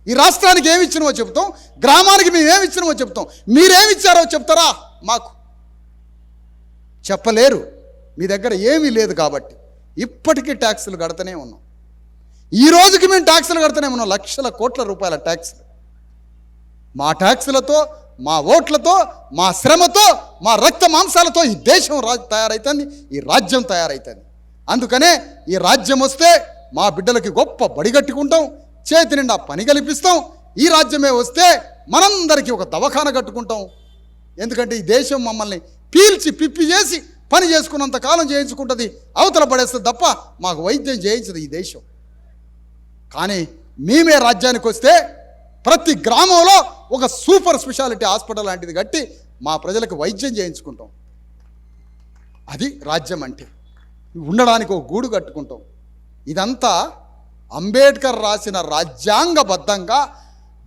ఈ రాష్ట్రానికి ఏమి ఇచ్చినామో చెప్తాం, గ్రామానికి మేమేమి ఇచ్చినామో చెప్తాం. మీరేమిచ్చారో చెప్తారా మాకు? చెప్పలేరు. మీ దగ్గర ఏమీ లేదు కాబట్టి ఇప్పటికీ ట్యాక్సులు కడుతూనే ఉన్నాం. ఈ రోజుకి మేము ట్యాక్సులు కడుతూనే ఉన్నాం, లక్షల కోట్ల రూపాయల ట్యాక్సులు. మా ట్యాక్సులతో, మా ఓట్లతో, మా శ్రమతో, మా రక్త మాంసాలతో ఈ దేశం తయారవుతుంది, ఈ రాజ్యం తయారవుతుంది. అందుకనే ఈ రాజ్యం వస్తే మా బిడ్డలకి గొప్ప బడి కట్టుకుంటాం, చేతి నిండా పని కల్పిస్తాం. ఈ రాజ్యమే వస్తే మనందరికీ ఒక దవాఖాన కట్టుకుంటాం. ఎందుకంటే ఈ దేశం మమ్మల్ని పీల్చి పిప్పి చేసి పని చేసుకున్నంత కాలం చేయించుకుంటుంది, అవతల పడేస్తుంది తప్ప మాకు వైద్యం చేయించదు ఈ దేశం. కానీ మేమే రాజ్యానికి వస్తే ప్రతి గ్రామంలో ఒక సూపర్ స్పెషాలిటీ హాస్పిటల్ లాంటిది కట్టి మా ప్రజలకు వైద్యం చేయించుకుంటాం. అది రాజ్యం అంటే. ఉండడానికి ఒక గూడు కట్టుకుంటాం. ఇదంతా అంబేద్కర్ రాసిన రాజ్యాంగబద్ధంగా,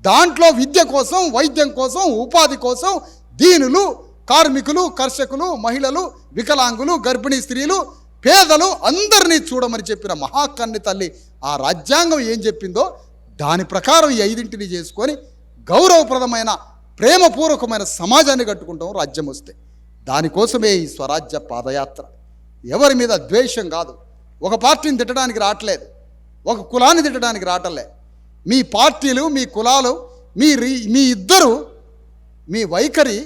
దాంట్లో విద్య కోసం, వైద్యం కోసం, ఉపాధి కోసం దీనులు, కార్మికులు, కర్షకులు, మహిళలు, వికలాంగులు, గర్భిణీ స్త్రీలు, పేదలు అందరినీ చూడమని చెప్పిన మహాకన్ని తల్లి ఆ రాజ్యాంగం ఏం చెప్పిందో దాని ప్రకారం ఈ 5ంటిని చేసుకొని గౌరవప్రదమైన, ప్రేమపూర్వకమైన సమాజాన్ని కట్టుకుంటాం రాజ్యం వస్తే. దానికోసమే ఈ స్వరాజ్య పాదయాత్ర. ఎవరి మీద ద్వేషం కాదు. ఒక పార్టీని తిట్టడానికి రావట్లేదు, ఒక కులాన్ని తిట్టడానికి రావట్లే. మీ పార్టీలు, మీ కులాలు, మీ ఇద్దరు, మీ వైఖరి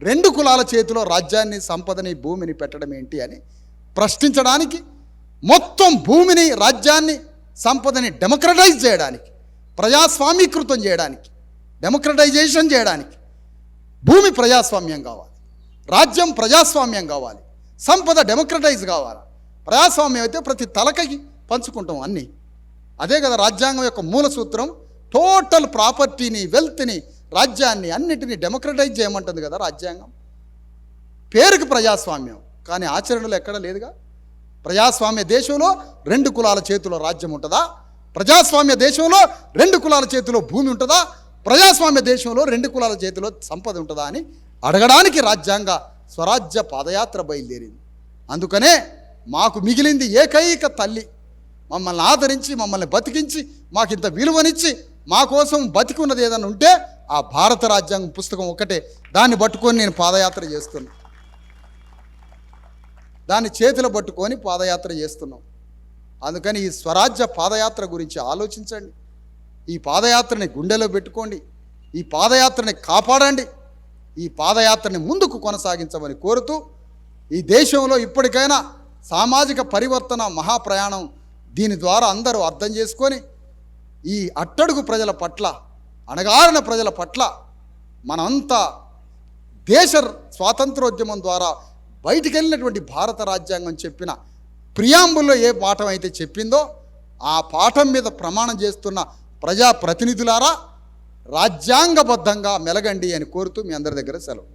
2 కులాల చేతిలో రాజ్యాన్ని, సంపదని, భూమిని పెట్టడం ఏంటి అని ప్రశ్నించడానికి, మొత్తం భూమిని, రాజ్యాన్ని, సంపదని డెమోక్రటైజ్ చేయడానికి, ప్రజాస్వామీకృతం చేయడానికి, డెమోక్రటైజేషన్ చేయడానికి భూమి ప్రజాస్వామ్యం కావాలి, రాజ్యం ప్రజాస్వామ్యం కావాలి, సంపద డెమోక్రటైజ్ కావాలి. ప్రజాస్వామ్యం అయితే ప్రతి తలకకి పంచుకుంటాం అన్నీ. అదే కదా రాజ్యాంగం యొక్క మూల సూత్రం. టోటల్ ప్రాపర్టీని, వెల్త్ని, రాజ్యాన్ని అన్నిటినీ డెమోక్రటైజ్ చేయమంటుంది కదా రాజ్యాంగం. పేరుకి ప్రజాస్వామ్యం, కానీ ఆచరణలో ఎక్కడ లేదుగా. ప్రజాస్వామ్య దేశంలో 2 కులాల చేతిలో రాజ్యం ఉంటుందా? ప్రజాస్వామ్య దేశంలో 2 కులాల చేతిలో భూమి ఉంటుందా? ప్రజాస్వామ్య దేశంలో 2 కులాల చేతిలో సంపద ఉంటుందా అని అడగడానికి రాజ్యాంగ స్వరాజ్య పాదయాత్ర బయలుదేరింది. అందుకనే మాకు మిగిలింది ఏకైక తల్లి, మమ్మల్ని ఆదరించి మమ్మల్ని బతికించి మాకింత విలువనిచ్చి మా కోసం బతికి ఉన్నది ఏదైనా ఉంటే ఆ భారత రాజ్యాంగం పుస్తకం ఒక్కటే. దాన్ని పట్టుకొని నేను పాదయాత్ర చేస్తున్నా, దాన్ని చేతిలో పట్టుకొని పాదయాత్ర చేస్తున్నాం. అందుకని ఈ స్వరాజ్య పాదయాత్ర గురించి ఆలోచించండి. ఈ పాదయాత్రని గుండెలో పెట్టుకోండి. ఈ పాదయాత్రని కాపాడండి. ఈ పాదయాత్రని ముందుకు కొనసాగించమని కోరుతూ, ఈ దేశంలో ఇప్పటికైనా సామాజిక పరివర్తన మహాప్రయాణం, దీని ద్వారా అందరూ అర్థం చేసుకొని ఈ అట్టడుగు ప్రజల పట్ల, అణగారిన ప్రజల పట్ల మనంతా దేశ స్వాతంత్రోద్యమం ద్వారా బయటికి వెళ్ళినటువంటి భారత రాజ్యాంగం చెప్పిన ప్రియాంబుల్లో ఏ పాఠం అయితే చెప్పిందో ఆ పాఠం మీద ప్రమాణం చేస్తున్న ప్రజాప్రతినిధులారా రాజ్యాంగబద్ధంగా మెలగండి అని కోరుతూ మీ అందరి దగ్గర సెలవు.